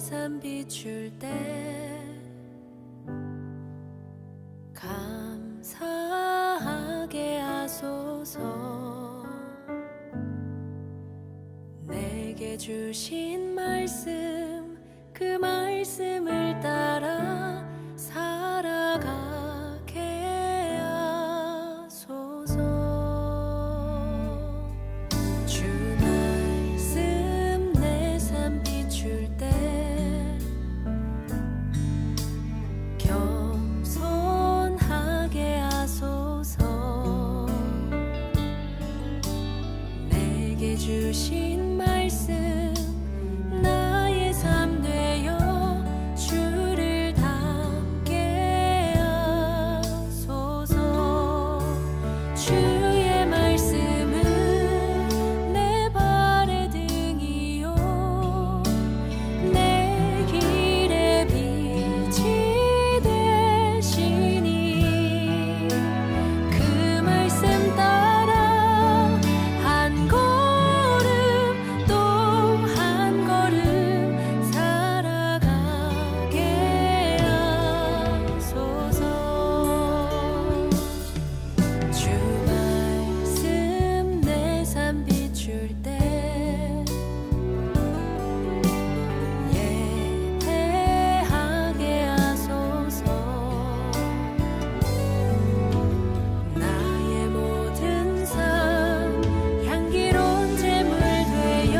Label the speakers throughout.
Speaker 1: 삶 비출 때 감사하게 하소서. 내게 주신 말씀, 그 말씀을 따라 살아가게 하소서. 주 말씀 내 삶 비출 때 겸손하게 하소서. 내게 주신 말씀 나의 삶 되어 주를 닮게 하소서. 주의 말씀은 내 발의 등이요 내 길의 빛이 되시니 그 말씀 따라 한 걸음 또 한 걸음 살아가게 하소서. 주 말씀 내 삶 비출 때 예배하게 하소서. 나의 모든 삶 향기로운 제물 되어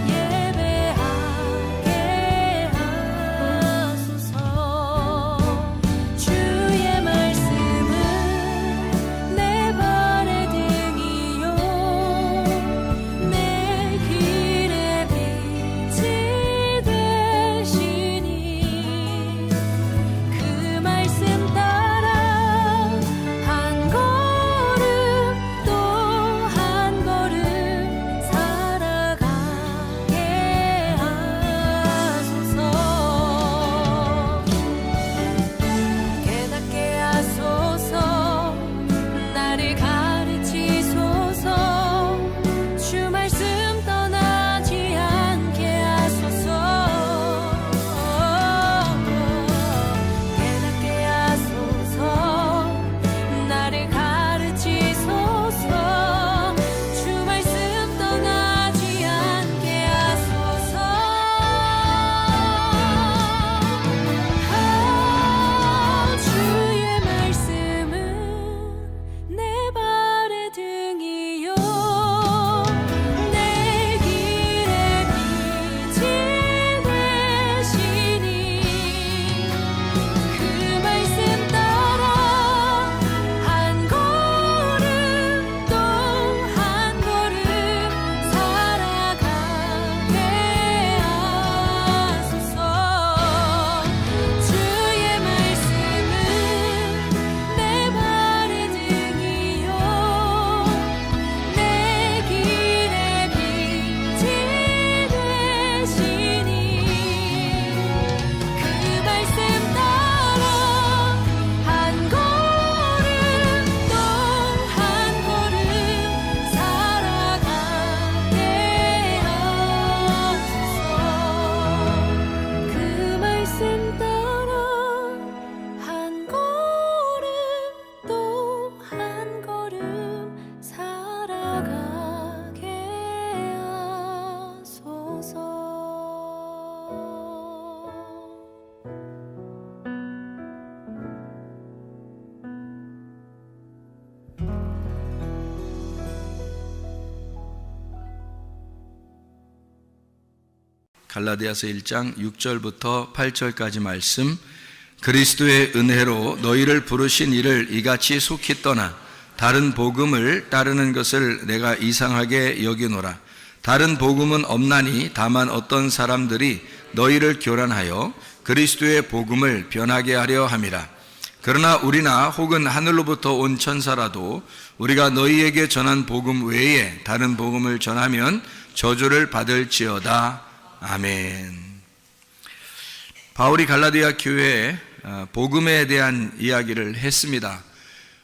Speaker 1: 예배하게 하소서. 주의 말씀은 내 발의 등이요 내 길의 빛이 되시니 그 말씀 따라 한 걸음 또 한 걸음 살아가게 하소서. 깨닫게 하소서. 나를 가르치소서. 주 말씀 떠나지 않게 하소서. 깨닫게 하소서. 나를 가르치소서. 주 말씀 떠나지 않게 하소서. 주의 말씀은 내 발의 등이요 내 길의 빛이 되시니 그 말씀 따라 한 걸음 또 한 걸음 살아가게 하소서. 주의 말씀은 내 발의 등이요 내 길의 빛이 되시니 그 말씀 따라 한 걸음 또 한 걸음 살아가게 하소서. 그 말씀 따라 한 걸음 또 한 걸음 살아가게 하소서.
Speaker 2: 갈라디아서 1장 6절부터 8절까지 말씀. 그리스도의 은혜로 너희를 부르신 이를 이같이 속히 떠나 다른 복음을 따르는 것을 내가 이상하게 여기노라. 다른 복음은 없나니 다만 어떤 사람들이 너희를 교란하여 그리스도의 복음을 변하게 하려 함이라. 그러나 우리나 혹은 하늘로부터 온 천사라도 우리가 너희에게 전한 복음 외에 다른 복음을 전하면 저주를 받을지어다. 아멘. 바울이 갈라디아 교회에 복음에 대한 이야기를 했습니다.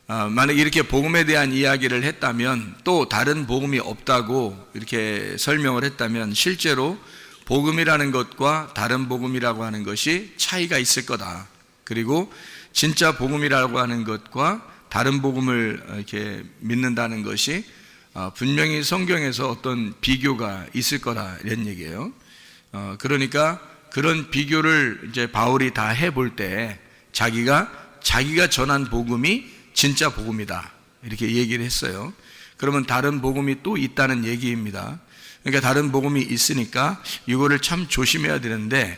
Speaker 2: 만약 이렇게 복음에 대한 이야기를 했다면, 또 다른 복음이 없다고 이렇게 설명을 했다면 실제로 복음이라는 것과 다른 복음이라고 하는 것이 차이가 있을 거다. 그리고 진짜 복음이라고 하는 것과 다른 복음을 이렇게 믿는다는 것이 분명히 성경에서 어떤 비교가 있을 거다, 이런 얘기예요. 그러니까 그런 비교를 이제 바울이 다 해볼 때 자기가 전한 복음이 진짜 복음이다, 이렇게 얘기를 했어요. 그러면 다른 복음이 또 있다는 얘기입니다. 그러니까 다른 복음이 있으니까 이거를 참 조심해야 되는데,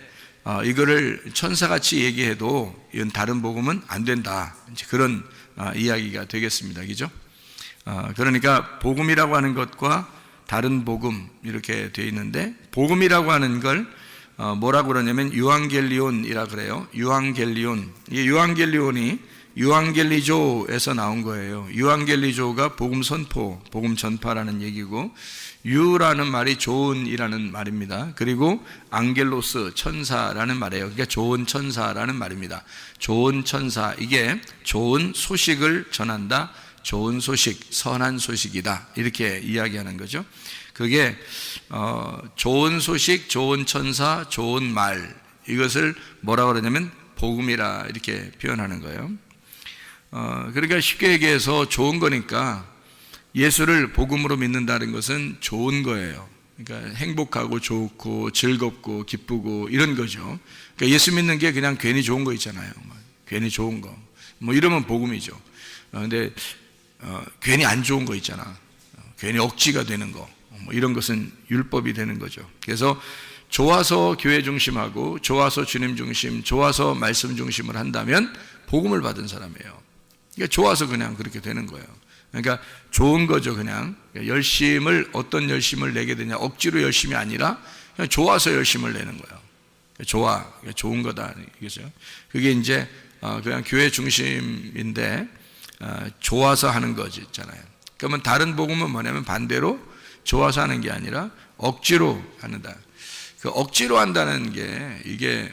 Speaker 2: 이거를 천사같이 얘기해도 이건 다른 복음은 안 된다, 이제 그런 이야기가 되겠습니다. 그죠? 그러니까 복음이라고 하는 것과 다른 복음, 이렇게 되어 있는데, 복음이라고 하는 걸 뭐라고 그러냐면 유앙겔리온이라 그래요. 유앙겔리온. 이 유앙겔리온이 유앙겔리조에서 나온 거예요. 유앙겔리조가 복음 선포, 복음 전파라는 얘기고, 유라는 말이 좋은이라는 말입니다. 그리고 앙겔로스, 천사라는 말이에요. 그러니까 좋은 천사라는 말입니다. 좋은 천사, 이게 좋은 소식을 전한다, 좋은 소식, 선한 소식이다, 이렇게 이야기하는 거죠. 그게 좋은 소식, 좋은 천사, 좋은 말, 이것을 뭐라고 그러냐면 복음이라 이렇게 표현하는 거예요. 그러니까 쉽게 얘기해서 좋은 거니까 예수를 복음으로 믿는다는 것은 좋은 거예요. 그러니까 행복하고 좋고 즐겁고 기쁘고 이런 거죠. 그러니까 예수 믿는 게 그냥 괜히 좋은 거 있잖아요. 괜히 좋은 거, 뭐 이러면 복음이죠. 근데 괜히 안 좋은 거 있잖아. 괜히 억지가 되는 거, 뭐 이런 것은 율법이 되는 거죠. 그래서 좋아서 교회 중심하고 좋아서 주님 중심, 좋아서 말씀 중심을 한다면 복음을 받은 사람이에요. 그러니까 좋아서 그냥 그렇게 되는 거예요. 그러니까 좋은 거죠. 그냥 어떤 열심을 내게 되냐, 억지로 열심이 아니라 그냥 좋아서 열심을 내는 거예요. 좋은 거다, 이거죠. 그게 이제 그냥 교회 중심인데 좋아서 하는 거지 있잖아요. 그러면 다른 복음은 뭐냐면 반대로 좋아서 하는 게 아니라 억지로 한다. 그 억지로 한다는 게 이게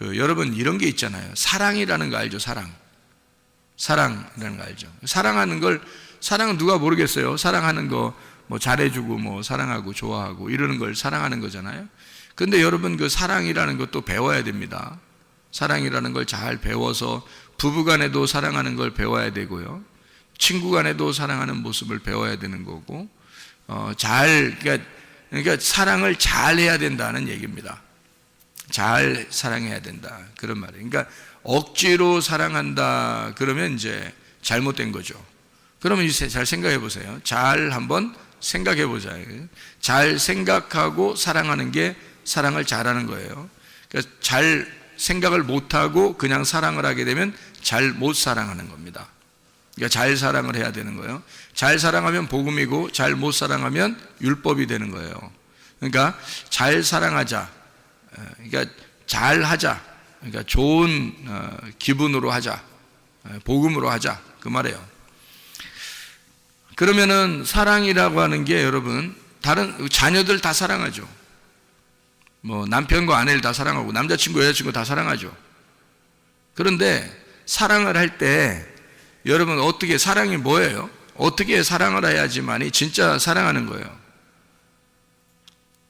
Speaker 2: 여러분 이런 게 있잖아요. 사랑이라는 거 알죠? 사랑이라는 거 알죠? 사랑은 누가 모르겠어요. 사랑하는 거 뭐 잘해주고 뭐 사랑하고 좋아하고 이러는 걸 사랑하는 거잖아요. 근데 여러분 그 사랑이라는 것도 배워야 됩니다. 사랑이라는 걸 잘 배워서 부부간에도 사랑하는 걸 배워야 되고요. 친구간에도 사랑하는 모습을 배워야 되는 거고, 그러니까 사랑을 잘 해야 된다는 얘기입니다. 잘 사랑해야 된다, 그런 말이에요. 그러니까 억지로 사랑한다 그러면 이제 잘못된 거죠. 그러면 이제 잘 생각해 보세요. 잘 한번 생각해 보자. 잘 생각하고 사랑하는 게 사랑을 잘하는 거예요. 그러니까 잘 생각을 못하고 그냥 사랑을 하게 되면 잘 못 사랑하는 겁니다. 그러니까 잘 사랑을 해야 되는 거예요. 잘 사랑하면 복음이고 잘 못 사랑하면 율법이 되는 거예요. 그러니까 잘 사랑하자, 그러니까 잘 하자, 그러니까 좋은 기분으로 하자, 복음으로 하자, 그 말이에요. 그러면은 사랑이라고 하는 게 여러분 다른 자녀들 다 사랑하죠. 뭐 남편과 아내를 다 사랑하고 남자친구 여자친구 다 사랑하죠. 그런데 사랑을 할 때 여러분 어떻게, 사랑이 뭐예요? 어떻게 사랑을 해야지만이 진짜 사랑하는 거예요?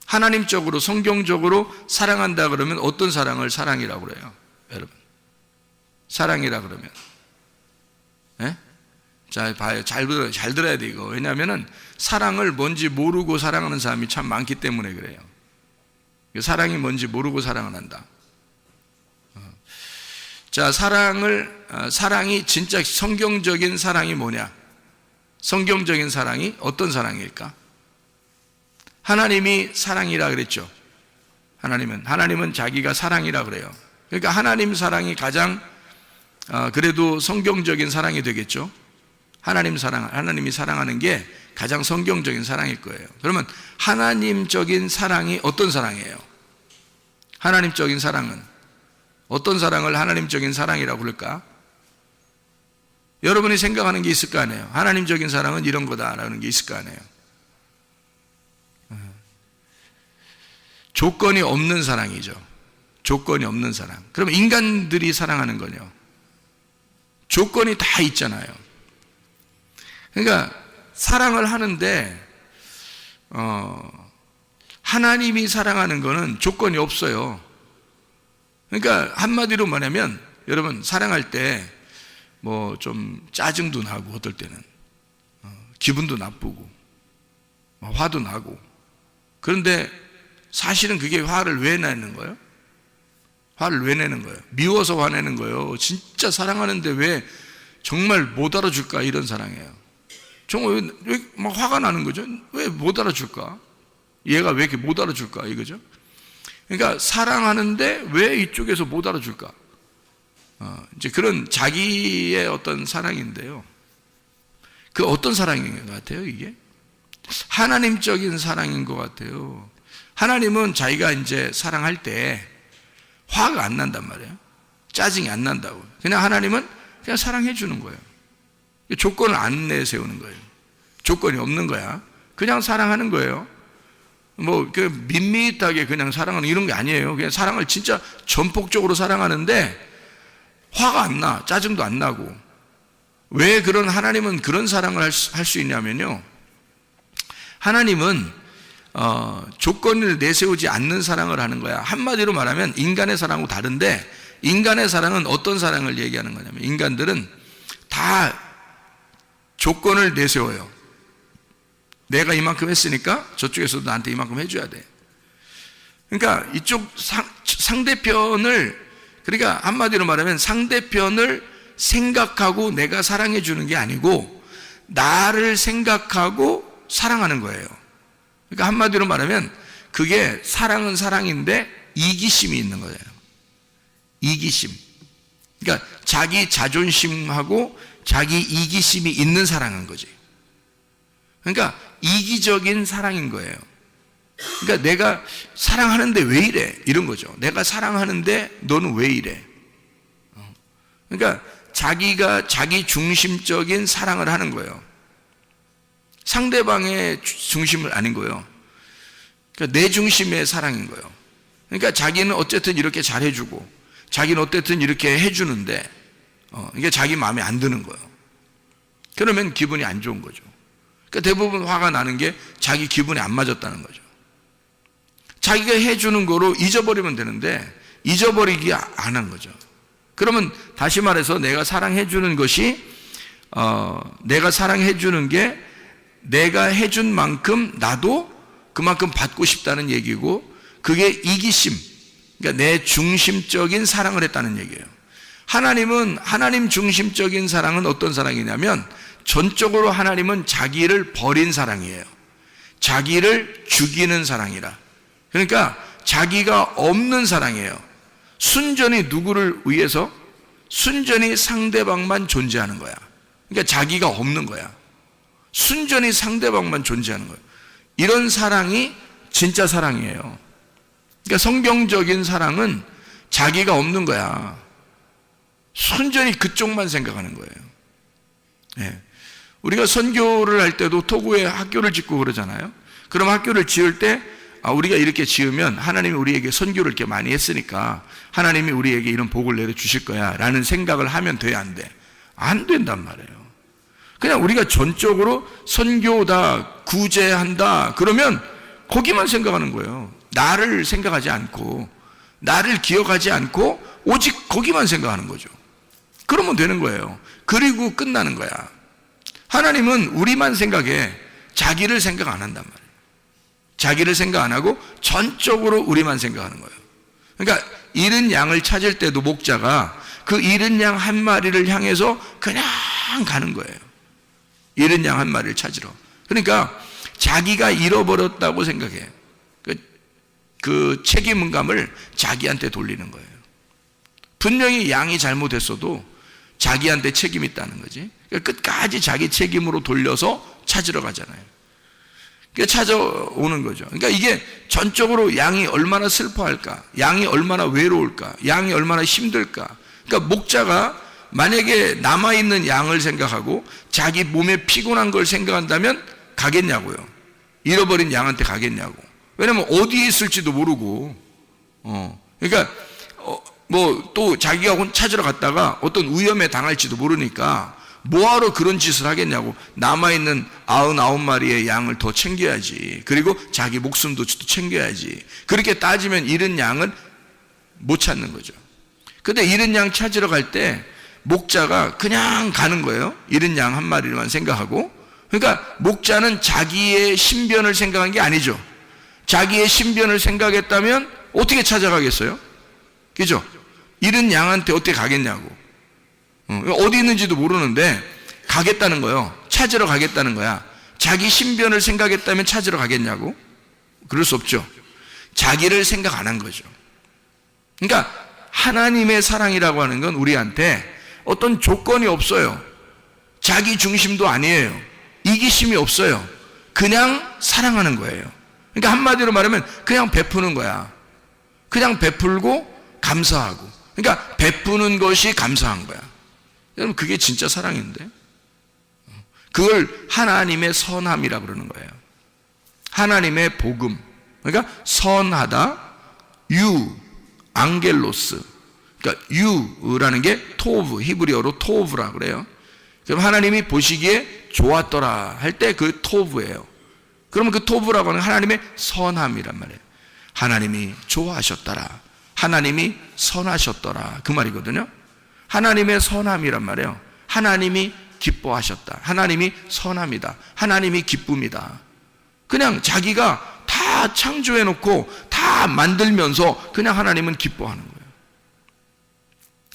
Speaker 2: 하나님적으로 성경적으로 사랑한다 그러면 어떤 사랑을 사랑이라고 그래요? 여러분 사랑이라 그러면 자, 봐요. 잘 들어야 돼, 이거. 왜냐하면은 사랑을 뭔지 모르고 사랑하는 사람이 참 많기 때문에 그래요. 사랑이 뭔지 모르고 사랑을 한다. 자, 사랑이 진짜 성경적인 사랑이 뭐냐? 성경적인 사랑이 어떤 사랑일까? 하나님이 사랑이라 그랬죠. 하나님은 자기가 사랑이라 그래요. 그러니까 하나님 사랑이 가장 그래도 성경적인 사랑이 되겠죠. 하나님이 사랑하는 게 가장 성경적인 사랑일 거예요. 그러면 하나님적인 사랑이 어떤 사랑이에요? 하나님적인 사랑은 어떤 사랑을 하나님적인 사랑이라고 부를까? 여러분이 생각하는 게 있을 거 아니에요. 하나님적인 사랑은 이런 거다라는 게 있을 거 아니에요. 조건이 없는 사랑이죠. 조건이 없는 사랑. 그럼 인간들이 사랑하는 거요. 조건이 다 있잖아요. 그러니까 사랑을 하는데 하나님이 사랑하는 거는 조건이 없어요. 그러니까 한마디로 말하면 여러분 사랑할 때 뭐 좀 짜증도 나고 어떨 때는 기분도 나쁘고 화도 나고, 그런데 사실은 그게 화를 왜 내는 거예요? 화를 왜 내는 거예요? 미워서 화내는 거예요. 진짜 사랑하는데 왜 정말 못 알아줄까? 이런 사랑이에요. 정말 왜 막 화가 나는 거죠? 왜 못 알아줄까? 얘가 왜 이렇게 못 알아줄까? 이거죠. 그러니까 사랑하는데 왜 이쪽에서 못 알아줄까? 이제 그런 자기의 어떤 사랑인데요. 그 어떤 사랑인 것 같아요, 이게? 하나님적인 사랑인 것 같아요. 하나님은 자기가 이제 사랑할 때 화가 안 난단 말이에요. 짜증이 안 난다고. 그냥 하나님은 그냥 사랑해 주는 거예요. 조건을 안 내세우는 거예요. 조건이 없는 거야. 그냥 사랑하는 거예요. 뭐 밋밋하게 그냥 사랑하는 이런 게 아니에요. 그냥 사랑을 진짜 전폭적으로 사랑하는데 화가 안 나, 짜증도 안 나고. 왜 그런 하나님은 그런 사랑을 할 수 있냐면요, 하나님은 조건을 내세우지 않는 사랑을 하는 거야. 한마디로 말하면 인간의 사랑하고 다른데, 인간의 사랑은 어떤 사랑을 얘기하는 거냐면, 인간들은 다 조건을 내세워요. 내가 이만큼 했으니까 저쪽에서도 나한테 이만큼 해줘야 돼. 그러니까 이쪽 상대편을, 그러니까 한마디로 말하면 상대편을 생각하고 내가 사랑해 주는 게 아니고 나를 생각하고 사랑하는 거예요. 그러니까 한마디로 말하면 그게 사랑은 사랑인데 이기심이 있는 거예요. 이기심. 그러니까 자기 자존심하고 자기 이기심이 있는 사랑인 거지. 그러니까 이기적인 사랑인 거예요. 그러니까 내가 사랑하는데 왜 이래? 이런 거죠. 내가 사랑하는데 너는 왜 이래? 그러니까 자기가 자기 중심적인 사랑을 하는 거예요. 상대방의 중심을 아닌 거예요. 그러니까 내 중심의 사랑인 거예요. 그러니까 자기는 어쨌든 이렇게 잘해주고 자기는 어쨌든 이렇게 해주는데 이게 자기 마음에 안 드는 거예요. 그러면 기분이 안 좋은 거죠. 그러니까 대부분 화가 나는 게 자기 기분에 안 맞았다는 거죠. 자기가 해주는 거로 잊어버리면 되는데 잊어버리기 안 한 거죠. 그러면 다시 말해서 내가 사랑해 주는 것이 내가 사랑해 주는 게 내가 해준 만큼 나도 그만큼 받고 싶다는 얘기고, 그게 이기심, 그러니까 내 중심적인 사랑을 했다는 얘기예요. 하나님은 하나님 중심적인 사랑은 어떤 사랑이냐면 전적으로 하나님은 자기를 버린 사랑이에요. 자기를 죽이는 사랑이라. 그러니까 자기가 없는 사랑이에요. 순전히 누구를 위해서? 순전히 상대방만 존재하는 거야. 그러니까 자기가 없는 거야. 순전히 상대방만 존재하는 거예요. 이런 사랑이 진짜 사랑이에요. 그러니까 성경적인 사랑은 자기가 없는 거야. 순전히 그쪽만 생각하는 거예요. 네. 우리가 선교를 할 때도 토고에 학교를 짓고 그러잖아요. 그럼 학교를 지을 때 우리가 이렇게 지으면 하나님이 우리에게 선교를 이렇게 많이 했으니까 하나님이 우리에게 이런 복을 내려주실 거야 라는 생각을 하면 돼, 안 돼? 안 된단 말이에요. 그냥 우리가 전적으로 선교다, 구제한다 그러면 거기만 생각하는 거예요. 나를 생각하지 않고 나를 기억하지 않고 오직 거기만 생각하는 거죠. 그러면 되는 거예요. 그리고 끝나는 거야. 하나님은 우리만 생각해. 자기를 생각 안 한단 말이에요. 자기를 생각 안 하고 전적으로 우리만 생각하는 거예요. 그러니까 잃은 양을 찾을 때도 목자가 그 잃은 양 한 마리를 향해서 그냥 가는 거예요. 잃은 양 한 마리를 찾으러. 그러니까 자기가 잃어버렸다고 생각해. 그 책임감을 자기한테 돌리는 거예요. 분명히 양이 잘못했어도 자기한테 책임이 있다는 거지. 그러니까 끝까지 자기 책임으로 돌려서 찾으러 가잖아요. 그러니까 찾아오는 거죠. 그러니까 이게 전적으로 양이 얼마나 슬퍼할까, 양이 얼마나 외로울까, 양이 얼마나 힘들까. 그러니까 목자가 만약에 남아있는 양을 생각하고 자기 몸에 피곤한 걸 생각한다면 가겠냐고요. 잃어버린 양한테 가겠냐고. 왜냐면 어디에 있을지도 모르고, 그러니까 뭐 또 자기가 찾으러 갔다가 어떤 위험에 당할지도 모르니까 뭐하러 그런 짓을 하겠냐고. 남아있는 99마리의 양을 더 챙겨야지. 그리고 자기 목숨도 챙겨야지. 그렇게 따지면 잃은 양은 못 찾는 거죠. 근데 잃은 양 찾으러 갈 때 목자가 그냥 가는 거예요. 잃은 양 한 마리만 생각하고. 그러니까 목자는 자기의 신변을 생각한 게 아니죠. 자기의 신변을 생각했다면 어떻게 찾아가겠어요? 그죠? 잃은 양한테 어떻게 가겠냐고. 어디 있는지도 모르는데 가겠다는 거예요. 찾으러 가겠다는 거야. 자기 신변을 생각했다면 찾으러 가겠냐고? 그럴 수 없죠. 자기를 생각 안 한 거죠. 그러니까 하나님의 사랑이라고 하는 건 우리한테 어떤 조건이 없어요. 자기 중심도 아니에요. 이기심이 없어요. 그냥 사랑하는 거예요. 그러니까 한마디로 말하면 그냥 베푸는 거야. 그냥 베풀고 감사하고. 그러니까 베푸는 것이 감사한 거야. 여러분, 그게 진짜 사랑인데. 그걸 하나님의 선함이라고 그러는 거예요. 하나님의 복음. 그러니까 선하다, 앙겔로스. 그러니까 유라는 게 토브, 히브리어로 토브라고 그래요. 그럼 하나님이 보시기에 좋았더라 할 때 그 토브예요. 그러면 그 토브라고 하는 하나님의 선함이란 말이에요. 하나님이 좋아하셨더라. 하나님이 선하셨더라. 그 말이거든요. 하나님의 선함이란 말이에요. 하나님이 기뻐하셨다. 하나님이 선함이다. 하나님이 기쁨이다. 그냥 자기가 다 창조해놓고 다 만들면서 그냥 하나님은 기뻐하는 거예요.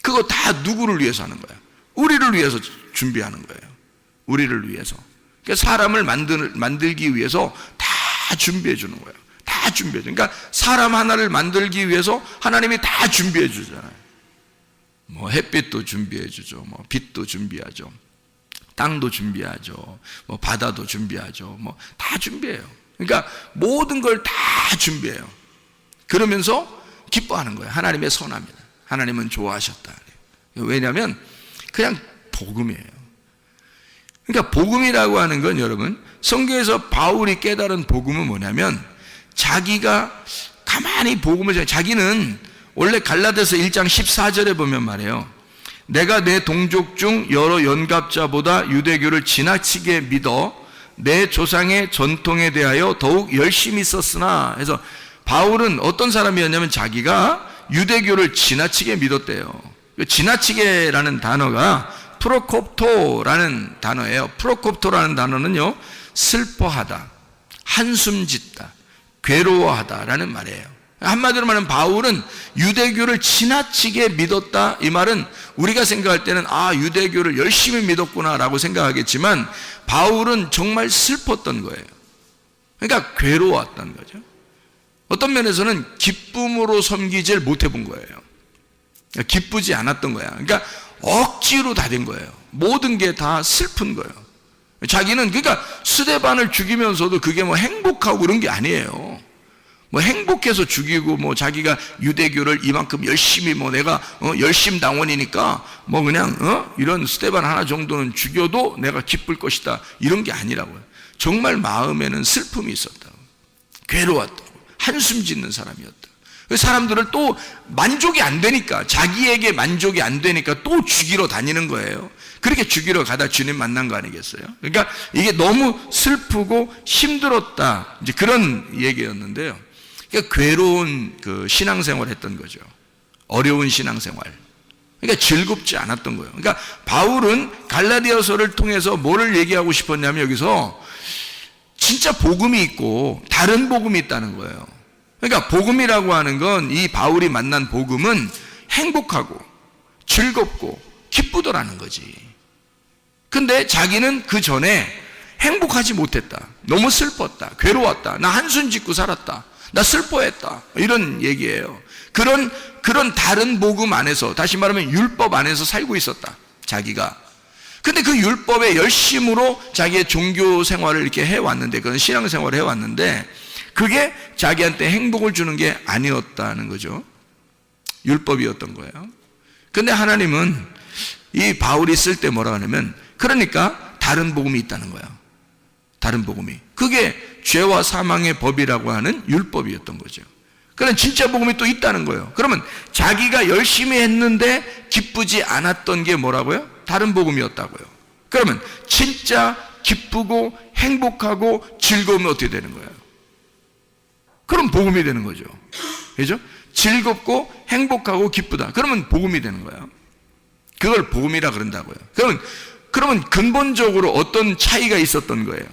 Speaker 2: 그거 다 누구를 위해서 하는 거야? 우리를 위해서 준비하는 거예요. 우리를 위해서. 그러니까 사람을 만들기 위해서 다 준비해 주는 거예요. 다 준비해 줘. 그러니까 사람 하나를 만들기 위해서 하나님이 다 준비해 주잖아요. 뭐 햇빛도 준비해 주죠. 뭐 빛도 준비하죠. 땅도 준비하죠. 뭐 바다도 준비하죠. 뭐 다 준비해요. 그러니까 모든 걸 다 준비해요. 그러면서 기뻐하는 거예요. 하나님의 선함이다. 하나님은 좋아하셨다. 왜냐하면 그냥 복음이에요. 그러니까 복음이라고 하는 건 여러분, 성경에서 바울이 깨달은 복음은 뭐냐면 자기가 가만히 복음을 자기는 원래 갈라디아서 1장 14절에 보면 말이에요. 내가 내 동족 중 여러 연갑자보다 유대교를 지나치게 믿어 내 조상의 전통에 대하여 더욱 열심히 썼으나 해서 바울은 어떤 사람이었냐면 자기가 유대교를 지나치게 믿었대요. 지나치게라는 단어가 프로콥토라는 단어예요. 프로콥토라는 단어는요, 슬퍼하다, 한숨 짓다, 괴로워하다라는 말이에요. 한마디로 말하면 바울은 유대교를 지나치게 믿었다. 이 말은 우리가 생각할 때는 유대교를 열심히 믿었구나라고 생각하겠지만 바울은 정말 슬펐던 거예요. 그러니까 괴로웠던 거죠. 어떤 면에서는 기쁨으로 섬기질 못해본 거예요. 기쁘지 않았던 거야. 그러니까 억지로 다 된 거예요. 모든 게 다 슬픈 거예요. 자기는 그러니까 스데반을 죽이면서도 그게 뭐 행복하고 그런 게 아니에요. 뭐 행복해서 죽이고 뭐 자기가 유대교를 이만큼 열심히 뭐 내가 열심당원이니까 뭐 그냥 이런 스데반 하나 정도는 죽여도 내가 기쁠 것이다. 이런 게 아니라고요. 정말 마음에는 슬픔이 있었다고. 괴로웠다고. 한숨 짓는 사람이었다. 사람들을 또 만족이 안 되니까, 자기에게 만족이 안 되니까 또 죽이러 다니는 거예요. 그렇게 죽이러 가다 주님 만난 거 아니겠어요? 그러니까 이게 너무 슬프고 힘들었다. 이제 그런 얘기였는데요. 그러니까 괴로운 그 신앙생활을 했던 거죠. 어려운 신앙생활. 그러니까 즐겁지 않았던 거예요. 그러니까 바울은 갈라디아서를 통해서 뭐를 얘기하고 싶었냐면 여기서 진짜 복음이 있고 다른 복음이 있다는 거예요. 그러니까 복음이라고 하는 건 이 바울이 만난 복음은 행복하고 즐겁고 기쁘더라는 거지. 근데 자기는 그 전에 행복하지 못했다. 너무 슬펐다. 괴로웠다. 나 한숨 짓고 살았다. 나 슬퍼했다. 이런 얘기예요. 그런 다른 복음 안에서, 다시 말하면 율법 안에서 살고 있었다. 자기가. 근데 그 율법의 열심으로 자기의 종교 생활을 이렇게 해왔는데, 그런 신앙 생활을 해왔는데, 그게 자기한테 행복을 주는 게 아니었다는 거죠. 율법이었던 거예요. 근데 하나님은 이 바울이 쓸 때 뭐라 하냐면, 그러니까 다른 복음이 있다는 거예요. 다른 복음이. 그게 죄와 사망의 법이라고 하는 율법이었던 거죠. 그런 진짜 복음이 또 있다는 거예요. 그러면 자기가 열심히 했는데 기쁘지 않았던 게 뭐라고요? 다른 복음이었다고요. 그러면 진짜 기쁘고 행복하고 즐거우면 어떻게 되는 거예요? 그럼 복음이 되는 거죠. 그죠? 즐겁고 행복하고 기쁘다. 그러면 복음이 되는 거예요. 그걸 복음이라 그런다고요. 그러면 근본적으로 어떤 차이가 있었던 거예요?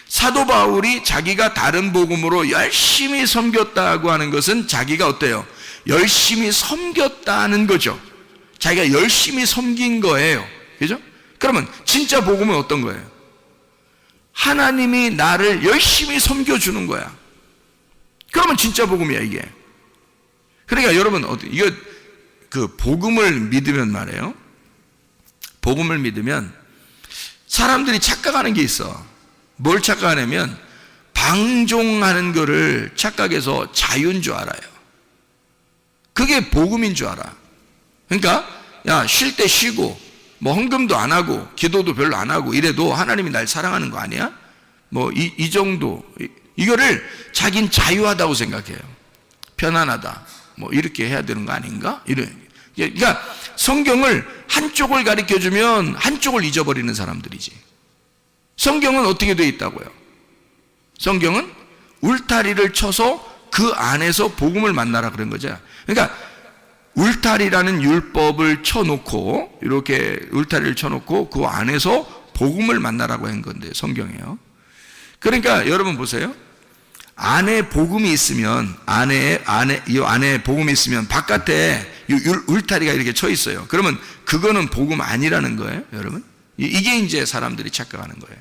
Speaker 2: 사도 바울이 자기가 다른 복음으로 열심히 섬겼다고 하는 것은 자기가 어때요? 열심히 섬겼다는 거죠. 자기가 열심히 섬긴 거예요. 그죠? 그러면 진짜 복음은 어떤 거예요? 하나님이 나를 열심히 섬겨주는 거야. 그러면 진짜 복음이야, 이게. 그러니까 여러분, 이거 그 복음을 믿으면 말이에요. 복음을 믿으면 사람들이 착각하는 게 있어. 뭘 착각하냐면 방종하는 거를 착각해서 자유인 줄 알아요. 그게 복음인 줄 알아. 그러니까 야, 쉴 때 쉬고 뭐 헌금도 안 하고 기도도 별로 안 하고 이래도 하나님이 날 사랑하는 거 아니야? 뭐 이 정도, 이거를 자긴 자유하다고 생각해요. 편안하다, 뭐 이렇게 해야 되는 거 아닌가? 그러니까 성경을 한쪽을 가르쳐주면 한쪽을 잊어버리는 사람들이지. 성경은 어떻게 되어 있다고요? 성경은 울타리를 쳐서 그 안에서 복음을 만나라 그런 거죠. 그러니까 울타리라는 율법을 쳐놓고, 이렇게 울타리를 쳐놓고 그 안에서 복음을 만나라고 한 건데, 성경이에요. 그러니까 여러분 보세요. 안에 복음이 있으면, 이 안에 복음이 있으면 바깥에 울타리가 이렇게 쳐 있어요. 그러면 그거는 복음 아니라는 거예요, 여러분. 이게 이제 사람들이 착각하는 거예요.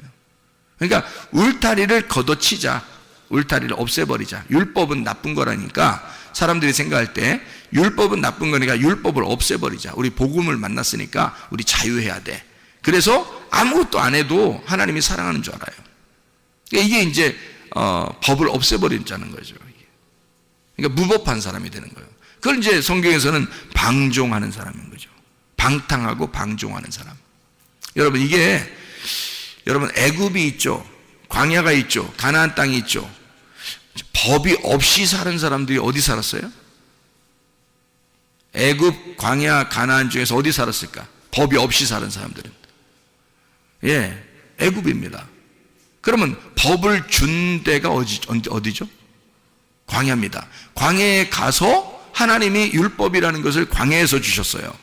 Speaker 2: 그러니까 울타리를 걷어치자, 울타리를 없애버리자. 율법은 나쁜 거라니까 사람들이 생각할 때 율법은 나쁜 거니까 율법을 없애버리자. 우리 복음을 만났으니까 우리 자유해야 돼. 그래서 아무것도 안 해도 하나님이 사랑하는 줄 알아요. 이게 이제 법을 없애버리자는 거죠. 그러니까 무법한 사람이 되는 거예요. 그걸 이제 성경에서는 방종하는 사람인 거죠. 방탕하고 방종하는 사람. 여러분, 여러분 애굽이 있죠. 광야가 있죠. 가나안 땅이 있죠. 법이 없이 사는 사람들이 어디 살았어요? 애굽, 광야, 가나안 중에서 어디 살았을까? 법이 없이 사는 사람들은. 예, 애굽입니다. 그러면 법을 준 데가 어디죠? 광야입니다. 광야에 가서 하나님이 율법이라는 것을 광야에서 주셨어요.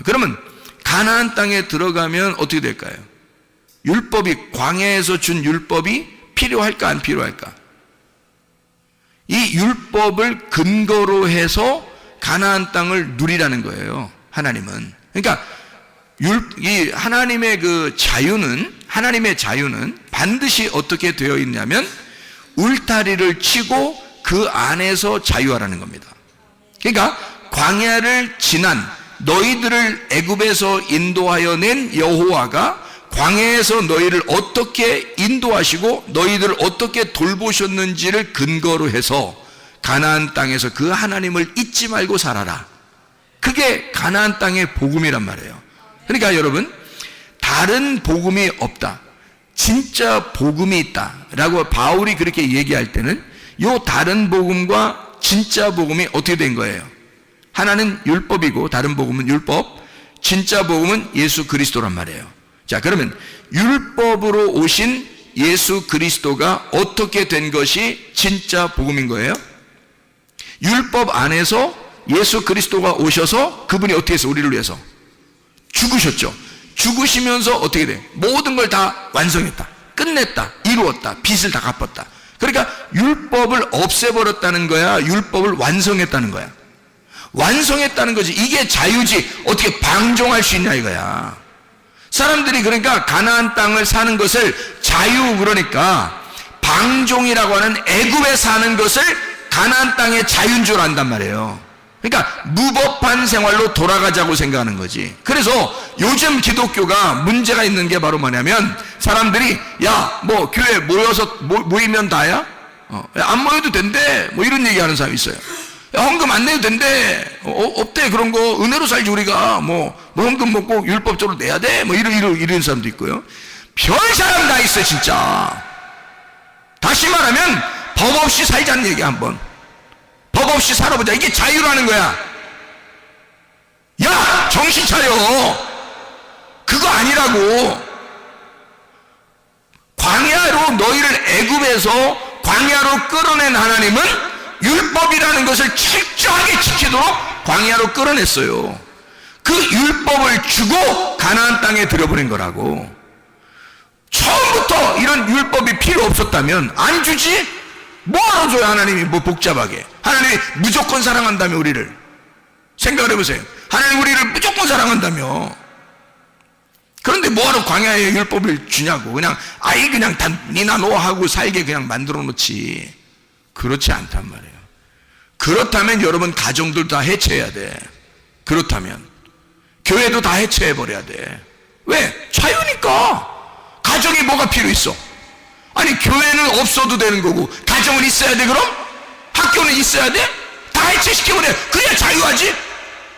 Speaker 2: 그러면 가나안 땅에 들어가면 어떻게 될까요? 율법이, 광야에서 준 율법이 필요할까 안 필요할까? 이 율법을 근거로 해서 가나안 땅을 누리라는 거예요, 하나님은. 그러니까 이 하나님의 그 하나님의 자유는 반드시 어떻게 되어 있냐면 울타리를 치고 그 안에서 자유하라는 겁니다. 그러니까 광야를 지난 너희들을 애굽에서 인도하여 낸 여호와가 광야에서 너희를 어떻게 인도하시고 너희들을 어떻게 돌보셨는지를 근거로 해서 가나안 땅에서 그 하나님을 잊지 말고 살아라. 그게 가나안 땅의 복음이란 말이에요. 그러니까 여러분, 다른 복음이 없다, 진짜 복음이 있다라고 바울이 그렇게 얘기할 때는 요 다른 복음과 진짜 복음이 어떻게 된 거예요? 하나는 율법이고 다른 복음은 율법, 진짜 복음은 예수 그리스도란 말이에요. 자, 그러면 율법으로 오신 예수 그리스도가 어떻게 된 것이 진짜 복음인 거예요? 율법 안에서 예수 그리스도가 오셔서 그분이 어떻게 해서 우리를 위해서 죽으셨죠. 죽으시면서 어떻게 돼? 모든 걸 다 완성했다, 끝냈다, 이루었다, 빚을 다 갚았다. 그러니까 율법을 없애버렸다는 거야, 율법을 완성했다는 거야. 완성했다는 거지. 이게 자유지. 어떻게 방종할 수 있냐 이거야. 사람들이 그러니까 가나안 땅을 사는 것을 자유, 그러니까 방종이라고 하는 애굽에 사는 것을 가나안 땅의 자유인 줄 안단 말이에요. 그러니까 무법한 생활로 돌아가자고 생각하는 거지. 그래서 요즘 기독교가 문제가 있는 게 바로 뭐냐면, 사람들이 야, 뭐 교회 모여서 모이면 다야? 안 모여도 된대, 뭐 이런 얘기하는 사람이 있어요. 야, 헌금 안 내도 된대, 없대, 그런 거. 은혜로 살지 우리가. 뭐 헌금 먹고 율법적으로 내야 돼, 뭐 이런 사람도 있고요. 별 사람 다 있어 진짜. 다시 말하면 법 없이 살자는 얘기. 한번 법 없이 살아보자. 이게 자유라는 거야. 야, 정신 차려. 그거 아니라고. 광야로 너희를 애굽에서 광야로 끌어낸 하나님은 율법이라는 것을 철저하게 지키도록 광야로 끌어냈어요. 그 율법을 주고 가나안 땅에 들여보낸 거라고. 처음부터 이런 율법이 필요 없었다면 안 주지? 뭐하러 줘요 하나님이 뭐 복잡하게. 하나님이 무조건 사랑한다며 우리를. 생각을 해보세요. 하나님 우리를 무조건 사랑한다며. 그런데 뭐하러 광야에 율법을 주냐고. 그냥 그냥 다 니나 노하고 살게 그냥 만들어 놓지. 그렇지 않단 말이에요. 그렇다면 여러분 가정들 다 해체해야 돼. 그렇다면 교회도 다 해체해버려야 돼. 왜? 자유니까. 가정이 뭐가 필요 있어? 아니 교회는 없어도 되는 거고 가정은 있어야 돼 그럼? 학교는 있어야 돼? 다 해체시켜버려. 그래야 자유하지.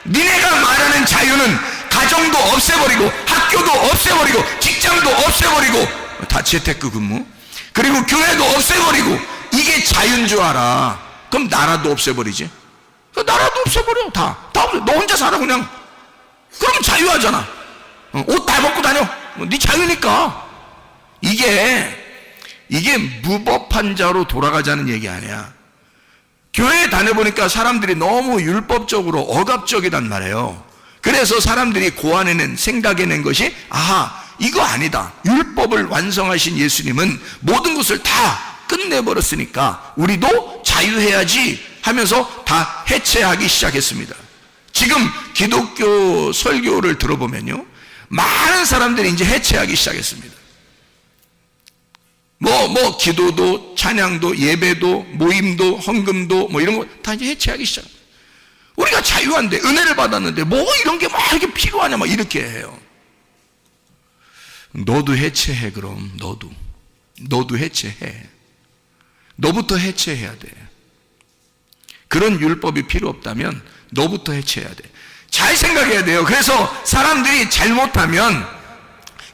Speaker 2: 니네가 말하는 자유는 가정도 없애버리고 학교도 없애버리고 직장도 없애버리고 다 재테크 근무 그리고 교회도 없애버리고 이게 자유인 줄 알아. 그럼 나라도 없애버리지. 나라도 없애버려. 다 없애. 너 혼자 살아 그냥. 그러면 자유하잖아. 옷 다 벗고 다녀. 네 자유니까. 이게 무법한 자로 돌아가자는 얘기 아니야. 교회에 다녀보니까 사람들이 너무 율법적으로 억압적이단 말이에요. 그래서 사람들이 고안해낸 생각해낸 것이 이거 아니다. 율법을 완성하신 예수님은 모든 것을 다 끝내버렸으니까 우리도 자유해야지 하면서 다 해체하기 시작했습니다. 지금 기독교 설교를 들어보면요, 많은 사람들이 이제 해체하기 시작했습니다. 기도도, 찬양도, 예배도, 모임도, 헌금도, 이런 거 다 이제 해체하기 시작. 우리가 자유한데, 은혜를 받았는데, 이런 게 이렇게 필요하냐, 이렇게 해요. 너도 해체해, 그럼, 너도 해체해. 너부터 해체해야 돼. 그런 율법이 필요 없다면, 너부터 해체해야 돼. 잘 생각해야 돼요. 그래서 사람들이 잘못하면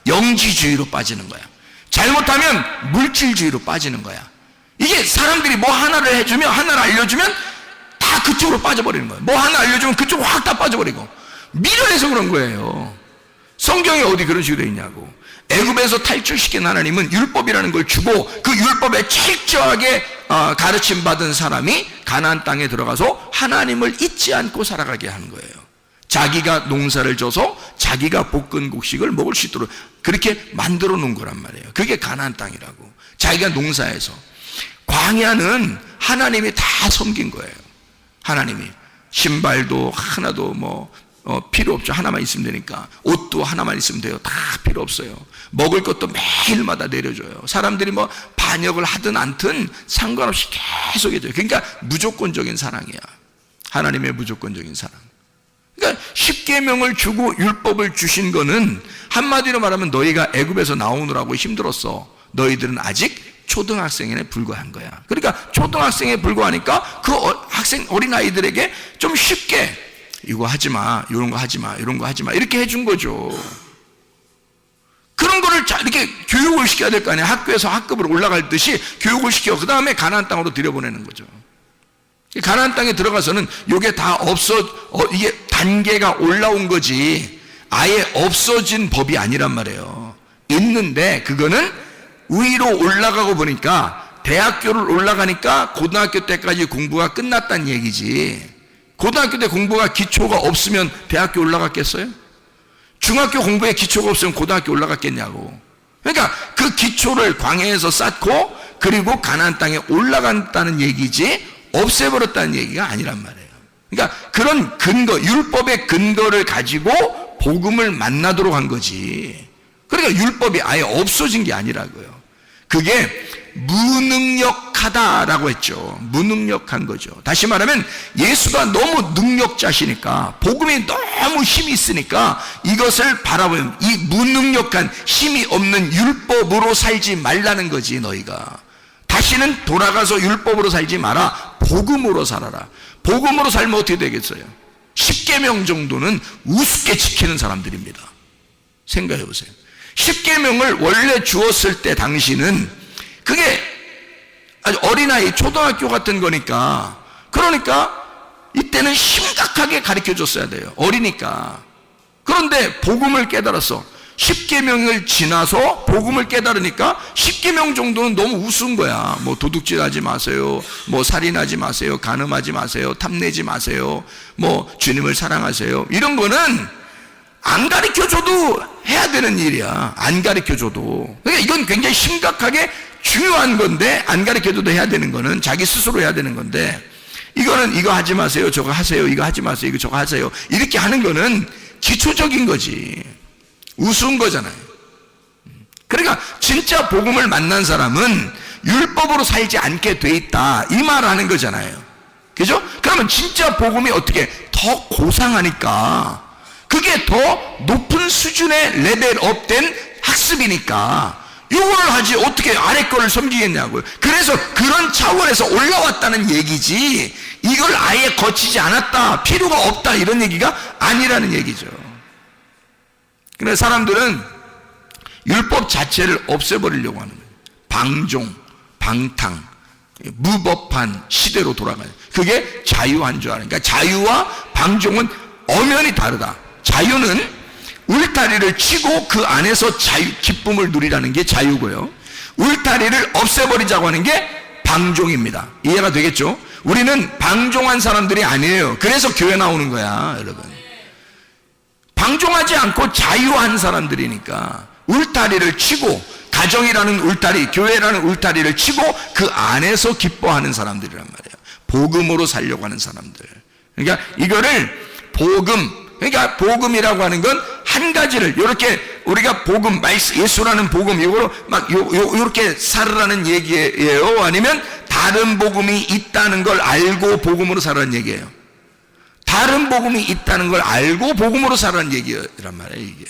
Speaker 2: 영지주의로 빠지는 거야. 잘못하면 물질주의로 빠지는 거야. 이게 사람들이 하나를 해주면, 하나를 알려주면 다 그쪽으로 빠져버리는 거야. 하나 알려주면 그쪽 확 다 빠져버리고. 미련해서 그런 거예요. 성경에 어디 그런 식으로 되어 있냐고. 애굽에서 탈출시킨 하나님은 율법이라는 걸 주고 그 율법에 철저하게 가르침 받은 사람이 가나안 땅에 들어가서 하나님을 잊지 않고 살아가게 하는 거예요. 자기가 농사를 져서 자기가 볶은 곡식을 먹을 수 있도록 그렇게 만들어 놓은 거란 말이에요. 그게 가나안 땅이라고. 자기가 농사해서. 광야는 하나님이 다 섬긴 거예요. 하나님이 신발도 하나도 필요 없죠. 하나만 있으면 되니까. 옷도 하나만 있으면 돼요. 다 필요 없어요. 먹을 것도 매일마다 내려줘요. 사람들이 반역을 하든 않든 상관없이 계속 해줘요. 그러니까 무조건적인 사랑이야. 하나님의 무조건적인 사랑. 그러니까 십계명을 주고 율법을 주신 거는 한마디로 말하면 너희가 애굽에서 나오느라고 힘들었어. 너희들은 아직 초등학생에 불과한 거야. 그러니까 초등학생에 불과하니까 그 어린아이들에게 좀 쉽게 이거 하지 마, 이런 거 하지 마, 이런 거 하지 마 이렇게 해준 거죠. 그런 거를 이렇게 교육을 시켜야 될 거 아니야. 학교에서 학급으로 올라갈 듯이 교육을 시켜 그 다음에 가나안 땅으로 들여보내는 거죠. 가나안 땅에 들어가서는 이게 다 이게 단계가 올라온 거지 아예 없어진 법이 아니란 말이에요. 있는데 그거는 위로 올라가고 보니까 대학교를 올라가니까 고등학교 때까지 공부가 끝났다는 얘기지. 고등학교 때 공부가 기초가 없으면 대학교 올라갔겠어요? 중학교 공부에 기초가 없으면 고등학교 올라갔겠냐고. 그러니까 그 기초를 광야에서 쌓고 그리고 가나안 땅에 올라간다는 얘기지 없애버렸다는 얘기가 아니란 말이에요. 그러니까 그런 근거, 율법의 근거를 가지고 복음을 만나도록 한 거지. 그러니까 율법이 아예 없어진 게 아니라고요. 그게 무능력하다라고 했죠. 무능력한 거죠. 다시 말하면 예수가 너무 능력자시니까 복음이 너무 힘이 있으니까 이것을 바라보면 이 무능력한 힘이 없는 율법으로 살지 말라는 거지. 너희가 다시는 돌아가서 율법으로 살지 마라. 복음으로 살아라. 복음으로 살면 어떻게 되겠어요? 십계명 정도는 우습게 지키는 사람들입니다. 생각해 보세요. 십계명을 원래 주었을 때 당시는 그게 아주 어린아이 초등학교 같은 거니까 그러니까 이때는 심각하게 가르쳐 줬어야 돼요. 어리니까. 그런데 복음을 깨달았어. 십계명을 지나서 복음을 깨달으니까 십계명 정도는 너무 우스운 거야. 뭐 도둑질하지 마세요, 뭐 살인하지 마세요, 간음하지 마세요, 탐내지 마세요, 뭐 주님을 사랑하세요, 이런 거는 안 가르쳐줘도 해야 되는 일이야. 안 가르쳐줘도. 그러니까 이건 굉장히 심각하게 중요한 건데, 안 가르쳐줘도 해야 되는 거는 자기 스스로 해야 되는 건데, 이거는 이거 하지 마세요, 저거 하세요, 이거 하지 마세요, 이거 저거 하세요, 이렇게 하는 거는 기초적인 거지. 우스운 거잖아요. 그러니까 진짜 복음을 만난 사람은 율법으로 살지 않게 돼 있다, 이 말을 하는 거잖아요. 그죠? 그러면 진짜 복음이 어떻게 더 고상하니까, 그게 더 높은 수준의 레벨업된 학습이니까 이걸 하지 어떻게 아래 거를 섬기겠냐고요. 그래서 그런 차원에서 올라왔다는 얘기지, 이걸 아예 거치지 않았다, 필요가 없다, 이런 얘기가 아니라는 얘기죠. 그래서 사람들은 율법 자체를 없애버리려고 하는 거예요. 방종, 방탕, 무법한 시대로 돌아가요. 그게 자유한 줄 아는. 그러니까 자유와 방종은 엄연히 다르다. 자유는 울타리를 치고 그 안에서 기쁨을 누리라는 게 자유고요, 울타리를 없애버리자고 하는 게 방종입니다. 이해가 되겠죠? 우리는 방종한 사람들이 아니에요. 그래서 교회 나오는 거야, 여러분. 방종하지 않고 자유한 사람들이니까 울타리를 치고, 가정이라는 울타리, 교회라는 울타리를 치고 그 안에서 기뻐하는 사람들이란 말이에요. 복음으로 살려고 하는 사람들. 그러니까 이거를 복음, 그러니까 복음이라고 하는 건 한 가지를, 이렇게 우리가 복음, 예수라는 복음, 이거로 막 요렇게 살으라는 얘기예요? 아니면 다른 복음이 있다는 걸 알고 복음으로 살라는 얘기예요? 다른 복음이 있다는 걸 알고 복음으로 살라는 얘기란 말이에요, 이게.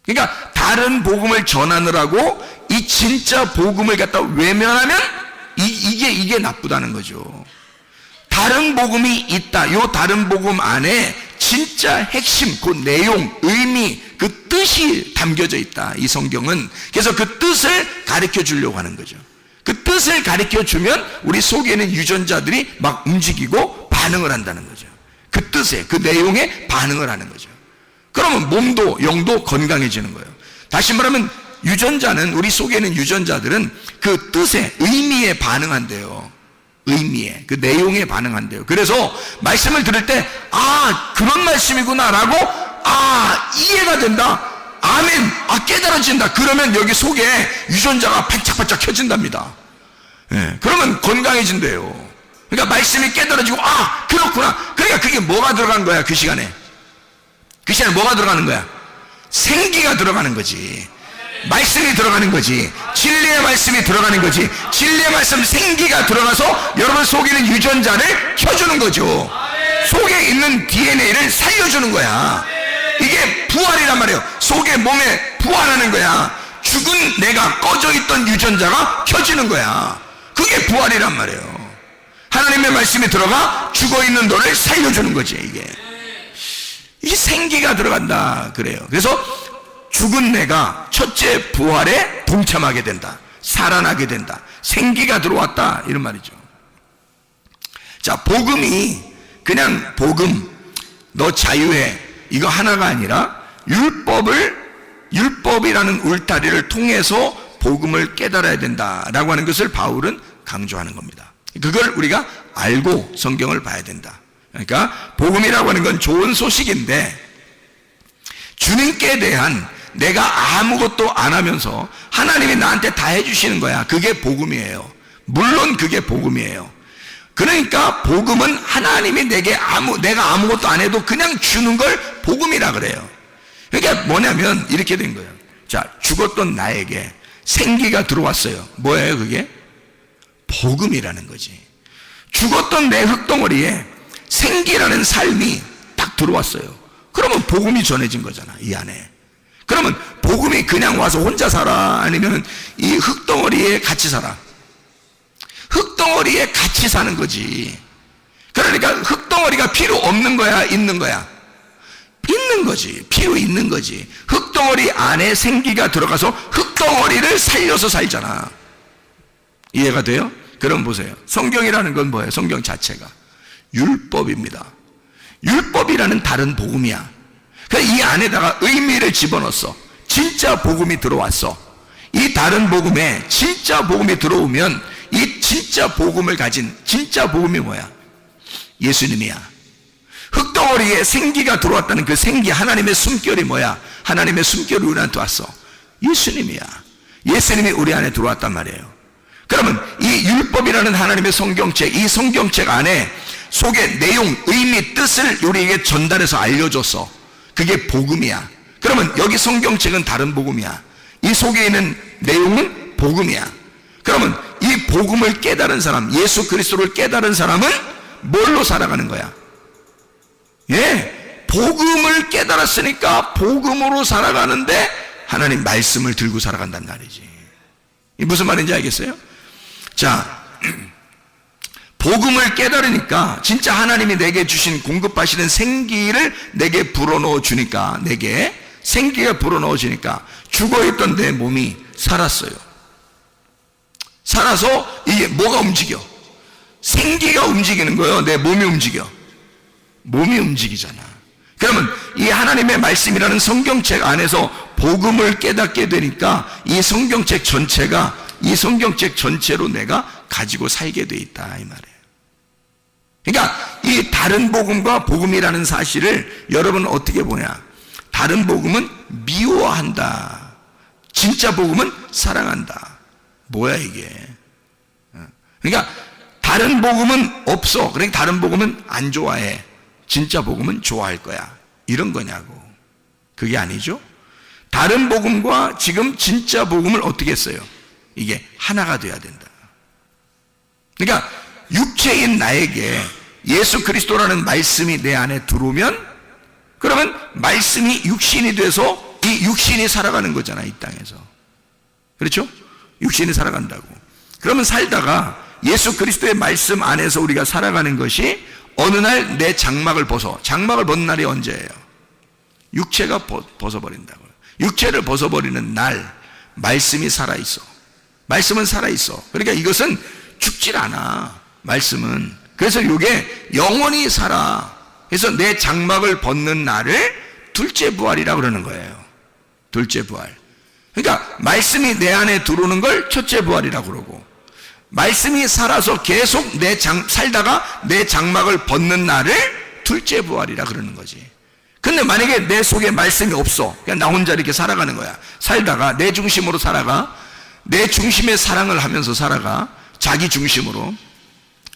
Speaker 2: 그러니까 다른 복음을 전하느라고 이 진짜 복음을 갖다 외면하면 이게 나쁘다는 거죠. 다른 복음이 있다. 요 다른 복음 안에 진짜 핵심, 그 내용, 의미, 그 뜻이 담겨져 있다, 이 성경은. 그래서 그 뜻을 가르쳐 주려고 하는 거죠. 그 뜻을 가르쳐 주면 우리 속에 있는 유전자들이 막 움직이고 반응을 한다는 거죠. 그 뜻에, 그 내용에 반응을 하는 거죠. 그러면 몸도 영도 건강해지는 거예요. 다시 말하면 유전자는, 우리 속에 있는 유전자들은 그 뜻에, 의미에 반응한대요. 의미에, 그 내용에 반응한대요. 그래서 말씀을 들을 때, 아, 그런 말씀이구나 라고, 아, 이해가 된다, 아멘, 아, 깨달아진다, 그러면 여기 속에 유전자가 반짝반짝 켜진답니다. 예, 그러면 건강해진대요. 그러니까 말씀이 깨달아지고, 아, 그렇구나. 그러니까 그게 뭐가 들어간 거야, 그 시간에? 그 시간에 뭐가 들어가는 거야? 생기가 들어가는 거지. 말씀이 들어가는 거지. 진리의 말씀이 들어가는 거지. 진리의 말씀, 생기가 들어가서 여러분 속에 있는 유전자를 켜주는 거죠. 속에 있는 DNA를 살려주는 거야. 이게 부활이란 말이에요. 속에, 몸에 부활하는 거야. 죽은 내가, 꺼져 있던 유전자가 켜지는 거야. 그게 부활이란 말이에요. 하나님의 말씀이 들어가 죽어있는 너를 살려주는 거지. 이게 생기가 들어간다 그래요. 그래서 죽은 내가 첫째 부활에 동참하게 된다, 살아나게 된다, 생기가 들어왔다, 이런 말이죠. 자, 복음이 그냥 복음, 너 자유해, 이거 하나가 아니라 율법이라는 울타리를 통해서 복음을 깨달아야 된다라고 하는 것을 바울은 강조하는 겁니다. 그걸 우리가 알고 성경을 봐야 된다. 그러니까 복음이라고 하는 건 좋은 소식인데, 주님께 대한 내가 아무것도 안 하면서 하나님이 나한테 다 해주시는 거야, 그게 복음이에요. 물론 그게 복음이에요. 그러니까 복음은 하나님이 내가 아무것도 안 해도 그냥 주는 걸 복음이라 그래요. 그러니까 뭐냐면 이렇게 된 거예요. 자, 죽었던 나에게 생기가 들어왔어요. 뭐예요 그게? 복음이라는 거지. 죽었던 내 흙덩어리에 생기라는 삶이 딱 들어왔어요. 그러면 복음이 전해진 거잖아, 이 안에. 그러면 복음이 그냥 와서 혼자 살아, 아니면 이 흙덩어리에 같이 살아? 흙덩어리에 같이 사는 거지. 그러니까 흙덩어리가 필요 없는 거야, 있는 거야? 있는 거지. 필요 있는 거지. 흙덩어리 안에 생기가 들어가서 흙덩어리를 살려서 살잖아. 이해가 돼요? 그럼 보세요. 성경이라는 건 뭐예요? 성경 자체가 율법입니다. 율법이라는 다른 복음이야. 그래서 이 안에다가 의미를 집어넣었어. 진짜 복음이 들어왔어. 이 다른 복음에 진짜 복음이 들어오면 이 진짜 복음을 가진 진짜 복음이 뭐야? 예수님이야. 흙덩어리에 생기가 들어왔다는 그 생기, 하나님의 숨결이 뭐야? 하나님의 숨결이 우리한테 왔어. 예수님이야. 예수님이 우리 안에 들어왔단 말이에요. 그러면 이 율법이라는 하나님의 성경책, 이 성경책 안에 속의 내용, 의미, 뜻을 우리에게 전달해서 알려줬어. 그게 복음이야. 그러면 여기 성경책은 다른 복음이야. 이 속에 있는 내용은 복음이야. 그러면 이 복음을 깨달은 사람, 예수 그리스도를 깨달은 사람은 뭘로 살아가는 거야? 예, 복음을 깨달았으니까 복음으로 살아가는데 하나님 말씀을 들고 살아간단 말이지. 이 무슨 말인지 알겠어요? 자, 복음을 깨달으니까 진짜 하나님이 내게 주신 공급하시는 생기를 내게 불어넣어 주니까, 내게 생기가 불어넣어 주니까 죽어있던 내 몸이 살았어요. 살아서 이게 뭐가 움직여? 생기가 움직이는 거예요. 내 몸이 움직여. 몸이 움직이잖아. 그러면 이 하나님의 말씀이라는 성경책 안에서 복음을 깨닫게 되니까 이 성경책 전체가, 이 성경책 전체로 내가 가지고 살게 돼 있다, 이 말이에요. 그러니까 이 다른 복음과 복음이라는 사실을 여러분은 어떻게 보냐? 다른 복음은 미워한다. 진짜 복음은 사랑한다. 뭐야 이게? 그러니까 다른 복음은 없어. 그러니까 다른 복음은 안 좋아해. 진짜 복음은 좋아할 거야. 이런 거냐고. 그게 아니죠. 다른 복음과 지금 진짜 복음을 어떻게 했어요? 이게 하나가 돼야 된다. 그러니까 육체인 나에게 예수 그리스도라는 말씀이 내 안에 들어오면, 그러면 말씀이 육신이 돼서 이 육신이 살아가는 거잖아, 이 땅에서. 그렇죠? 육신이 살아간다고. 그러면 살다가 예수 그리스도의 말씀 안에서 우리가 살아가는 것이 어느 날 내 장막을 벗어. 장막을 벗는 날이 언제예요? 육체가 벗어버린다고요. 육체를 벗어버리는 날 말씀이 살아있어. 말씀은 살아있어. 그러니까 이것은 죽질 않아, 말씀은. 그래서 이게 영원히 살아. 그래서 내 장막을 벗는 날을 둘째 부활이라고 그러는 거예요. 둘째 부활. 그러니까 말씀이 내 안에 들어오는 걸 첫째 부활이라고 그러고, 말씀이 살아서 계속 살다가 내 장막을 벗는 날을 둘째 부활이라 그러는 거지. 근데 만약에 내 속에 말씀이 없어, 그냥 나 혼자 이렇게 살아가는 거야. 살다가 내 중심으로 살아가, 내 중심의 사랑을 하면서 살아가, 자기 중심으로.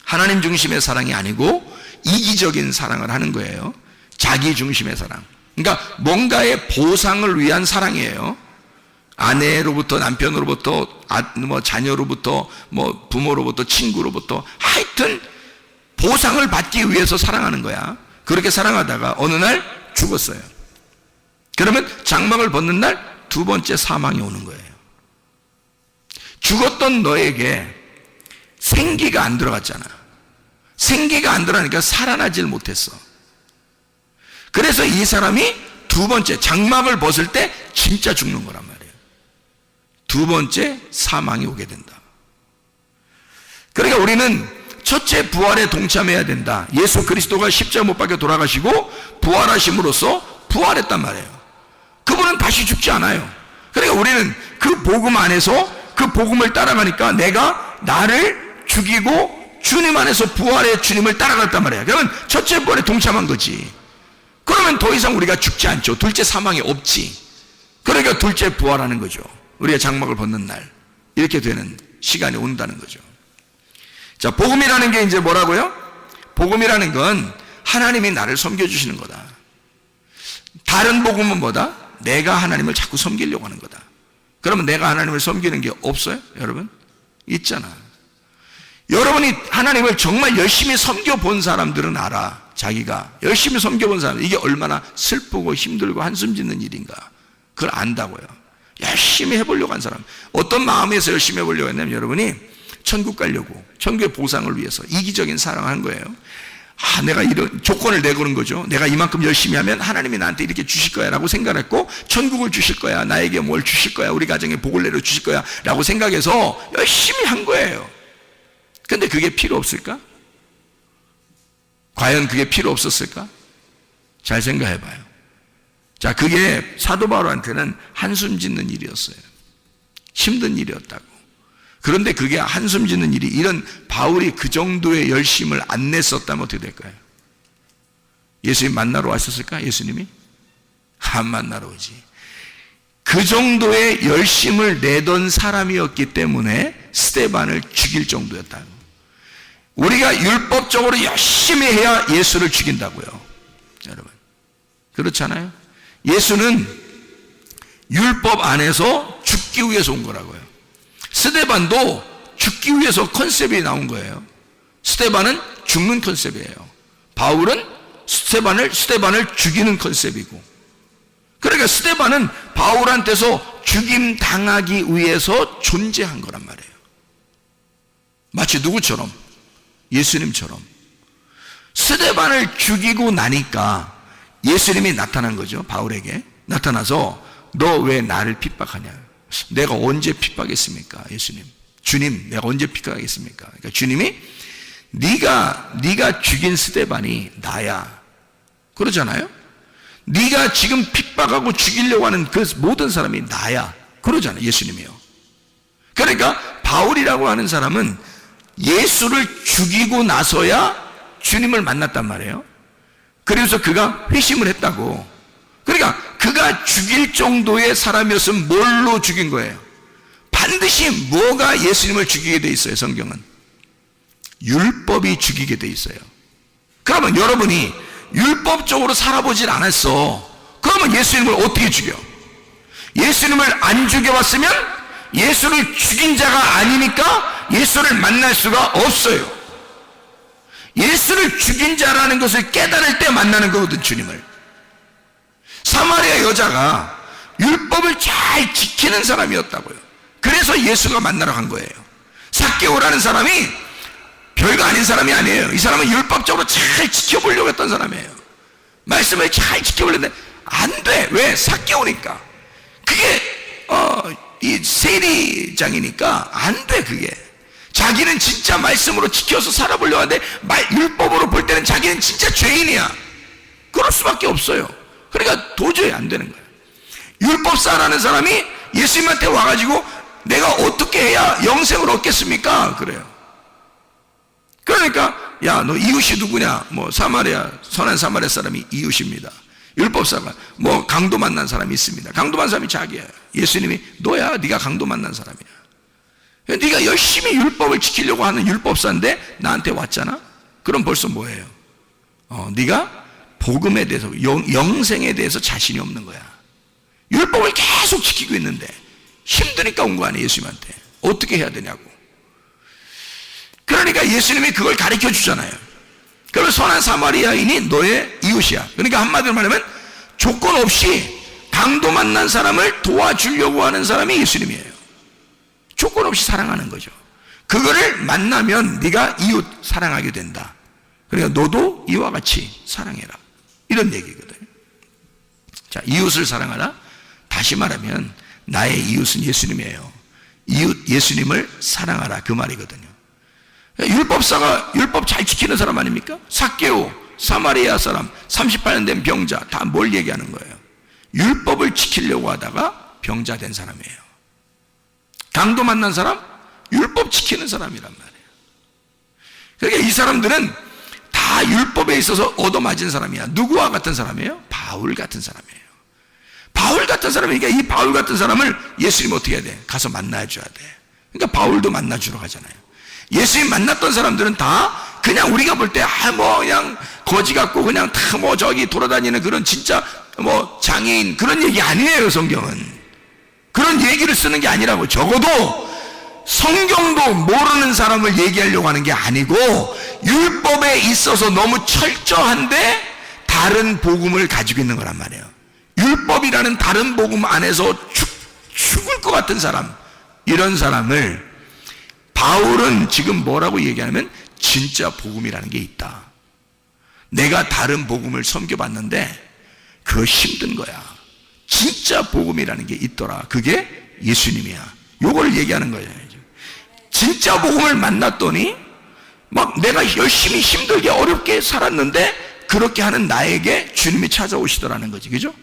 Speaker 2: 하나님 중심의 사랑이 아니고 이기적인 사랑을 하는 거예요. 자기 중심의 사랑. 그러니까 뭔가의 보상을 위한 사랑이에요. 아내로부터, 남편으로부터, 자녀로부터, 부모로부터, 친구로부터, 하여튼 보상을 받기 위해서 사랑하는 거야. 그렇게 사랑하다가 어느 날 죽었어요. 그러면 장막을 벗는 날 두 번째 사망이 오는 거예요. 죽었던 너에게 생기가 안 들어갔잖아. 생기가 안 들어가니까 살아나질 못했어. 그래서 이 사람이 두 번째 장막을 벗을 때 진짜 죽는 거란 말이에요. 두 번째 사망이 오게 된다. 그러니까 우리는 첫째 부활에 동참해야 된다. 예수 그리스도가 십자가 못 박혀 돌아가시고 부활하심으로써 부활했단 말이에요. 그분은 다시 죽지 않아요. 그러니까 우리는 그 복음 안에서 그 복음을 따라가니까 내가 나를 죽이고 주님 안에서 부활의 주님을 따라갔단 말이에요. 그러면 첫째 부활에 동참한 거지. 그러면 더 이상 우리가 죽지 않죠. 둘째 사망이 없지. 그러니까 둘째 부활하는 거죠. 우리가 장막을 벗는 날 이렇게 되는 시간이 온다는 거죠. 자, 복음이라는 게 이제 뭐라고요? 복음이라는 건 하나님이 나를 섬겨주시는 거다. 다른 복음은 뭐다? 내가 하나님을 자꾸 섬기려고 하는 거다. 그러면 내가 하나님을 섬기는 게 없어요? 여러분? 있잖아. 여러분이 하나님을 정말 열심히 섬겨본 사람들은 알아. 자기가 열심히 섬겨본 사람, 이게 얼마나 슬프고 힘들고 한숨 짓는 일인가, 그걸 안다고요. 열심히 해보려고 한 사람, 어떤 마음에서 열심히 해보려고 했냐면, 여러분이 천국 가려고, 천국의 보상을 위해서 이기적인 사랑을 한 거예요. 내가 이런 조건을 내거는 거죠. 내가 이만큼 열심히 하면 하나님이 나한테 이렇게 주실 거야 라고 생각했고, 천국을 주실 거야, 나에게 뭘 주실 거야, 우리 가정에 복을 내려 주실 거야 라고 생각해서 열심히 한 거예요. 근데 그게 필요 없을까? 과연 그게 필요 없었을까? 잘 생각해 봐요. 자, 그게 사도 바울한테는 한숨 짓는 일이었어요. 힘든 일이었다고. 그런데 그게 한숨 짓는 일이, 이런 바울이 그 정도의 열심을 안 냈었다면 어떻게 될까요? 예수님 만나러 왔었을까? 예수님이? 안 만나러 오지. 그 정도의 열심을 내던 사람이었기 때문에 스데반을 죽일 정도였다고. 우리가 율법적으로 열심히 해야 예수를 죽인다고요. 여러분, 그렇잖아요? 예수는 율법 안에서 죽기 위해서 온 거라고요. 스데반도 죽기 위해서 컨셉이 나온 거예요. 스데반은 죽는 컨셉이에요. 바울은 스데반을 죽이는 컨셉이고. 그러니까 스데반은 바울한테서 죽임 당하기 위해서 존재한 거란 말이에요. 마치 누구처럼? 예수님처럼. 스데반을 죽이고 나니까 예수님이 나타난 거죠. 바울에게 나타나서 너 왜 나를 핍박하냐? 내가 언제 핍박했습니까? 예수님, 주님, 내가 언제 핍박하겠습니까? 그러니까 주님이 네가 죽인 스데반이 나야, 그러잖아요. 네가 지금 핍박하고 죽이려고 하는 그 모든 사람이 나야, 그러잖아요. 예수님이요. 그러니까 바울이라고 하는 사람은 예수를 죽이고 나서야 주님을 만났단 말이에요. 그래서 그가 회심을 했다고. 그러니까 그가 죽일 정도의 사람이었으면 뭘로 죽인 거예요? 반드시 뭐가 예수님을 죽이게 돼 있어요. 성경은 율법이 죽이게 돼 있어요. 그러면 여러분이 율법적으로 살아보질 않았어. 그러면 예수님을 어떻게 죽여? 예수님을 안 죽여봤으면 예수를 죽인 자가 아니니까 예수를 만날 수가 없어요. 예수를 죽인 자라는 것을 깨달을 때 만나는 거거든, 주님을. 사마리아 여자가 율법을 잘 지키는 사람이었다고요. 그래서 예수가 만나러 간 거예요. 삭개오라는 사람이 별거 아닌 사람이 아니에요. 이 사람은 율법적으로 잘 지켜보려고 했던 사람이에요. 말씀을 잘 지켜보려는데 안 돼. 왜? 삭개오니까. 그게 이 세리장이니까 안 돼. 그게 자기는 진짜 말씀으로 지켜서 살아보려고 하는데 율법으로 볼 때는 자기는 진짜 죄인이야. 그럴 수밖에 없어요. 그러니까 도저히 안 되는 거예요. 율법사라는 사람이 예수님한테 와가지고 내가 어떻게 해야 영생을 얻겠습니까? 그래요. 그러니까 야, 너 이웃이 누구냐? 뭐 사마리아, 선한 사마리아 사람이 이웃입니다. 율법사가 뭐 강도 만난 사람이 있습니다. 강도 만난 사람이 자기야. 예수님이 너야, 네가 강도 만난 사람이야. 네가 열심히 율법을 지키려고 하는 율법사인데 나한테 왔잖아? 그럼 벌써 뭐예요? 네가 복음에 대해서, 영생에 대해서 자신이 없는 거야. 율법을 계속 지키고 있는데 힘드니까 온 거 아니에요. 예수님한테 어떻게 해야 되냐고. 그러니까 예수님이 그걸 가르쳐 주잖아요. 그러면 선한 사마리아인이 너의 이웃이야. 그러니까 한마디로 말하면 조건 없이 강도 만난 사람을 도와주려고 하는 사람이 예수님이에요. 조건 없이 사랑하는 거죠. 그거를 만나면 네가 이웃 사랑하게 된다. 그러니까 너도 이와 같이 사랑해라, 이런 얘기거든요. 자, 이웃을 사랑하라. 다시 말하면 나의 이웃은 예수님이에요. 이웃 예수님을 사랑하라, 그 말이거든요. 율법사가 율법 잘 지키는 사람 아닙니까? 삭개오, 사마리아 사람, 38년 된 병자, 다 뭘 얘기하는 거예요? 율법을 지키려고 하다가 병자 된 사람이에요. 강도 만난 사람, 율법 지키는 사람이란 말이에요. 그러니까 이 사람들은 다 율법에 있어서 얻어맞은 사람이야. 누구와 같은 사람이에요? 바울 같은 사람이에요. 바울 같은 사람이니까 이 바울 같은 사람을 예수님 어떻게 해야 돼? 가서 만나줘야 돼. 그러니까 바울도 만나주러 가잖아요. 예수님 만났던 사람들은 다 그냥 우리가 볼 때 뭐 그냥 거지 같고 그냥 다 뭐 저기 돌아다니는 그런 진짜 뭐 장애인 그런 얘기 아니에요. 성경은 그런 얘기를 쓰는 게 아니라고. 적어도 성경도 모르는 사람을 얘기하려고 하는 게 아니고 율법에 있어서 너무 철저한데 다른 복음을 가지고 있는 거란 말이에요. 율법이라는 다른 복음 안에서 죽을 것 같은 사람, 이런 사람을 바울은 지금 뭐라고 얘기하냐면 진짜 복음이라는 게 있다. 내가 다른 복음을 섬겨봤는데 그거 힘든 거야. 진짜 복음이라는 게 있더라. 그게 예수님이야. 요걸 얘기하는 거예요. 진짜 복음을 만났더니 막 내가 열심히 힘들게 어렵게 살았는데 그렇게 하는 나에게 주님이 찾아오시더라는 거지. 그죠?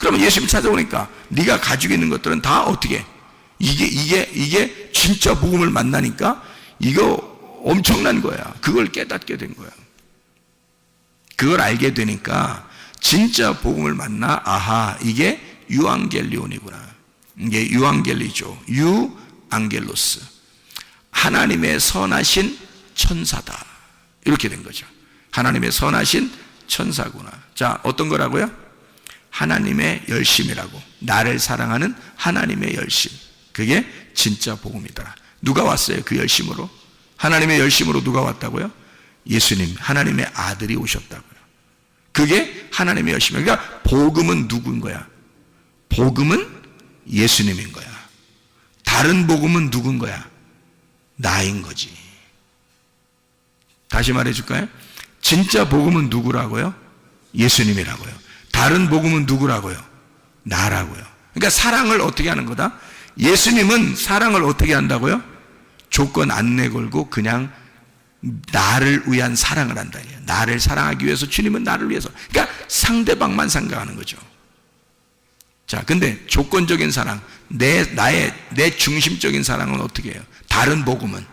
Speaker 3: 그러면 예수님 찾아오니까 네가 가지고 있는 것들은 다 어떻게 이게 진짜 복음을 만나니까 이거 엄청난 거야. 그걸 깨닫게 된 거야. 그걸 알게 되니까 진짜 복음을 만나 아하 이게 유앙겔리온이구나. 이게 유앙겔리죠. 유앙겔로스. 하나님의 선하신 천사다. 이렇게 된 거죠. 하나님의 선하신 천사구나. 자, 어떤 거라고요? 하나님의 열심이라고. 나를 사랑하는 하나님의 열심. 그게 진짜 복음이더라. 누가 왔어요? 그 열심으로? 하나님의 열심으로 누가 왔다고요? 예수님, 하나님의 아들이 오셨다고요. 그게 하나님의 열심이에요. 그러니까 복음은 누구인 거야? 복음은 예수님인 거야. 다른 복음은 누군 거야? 나인 거지. 다시 말해줄까요? 진짜 복음은 누구라고요? 예수님이라고요. 다른 복음은 누구라고요? 나라고요. 그러니까 사랑을 어떻게 하는 거다? 예수님은 사랑을 어떻게 한다고요? 조건 안 내걸고 그냥 나를 위한 사랑을 한다. 나를 사랑하기 위해서 주님은 나를 위해서. 그러니까 상대방만 생각하는 거죠. 자, 근데 조건적인 사랑, 내 중심적인 사랑은 어떻게 해요? 다른 복음은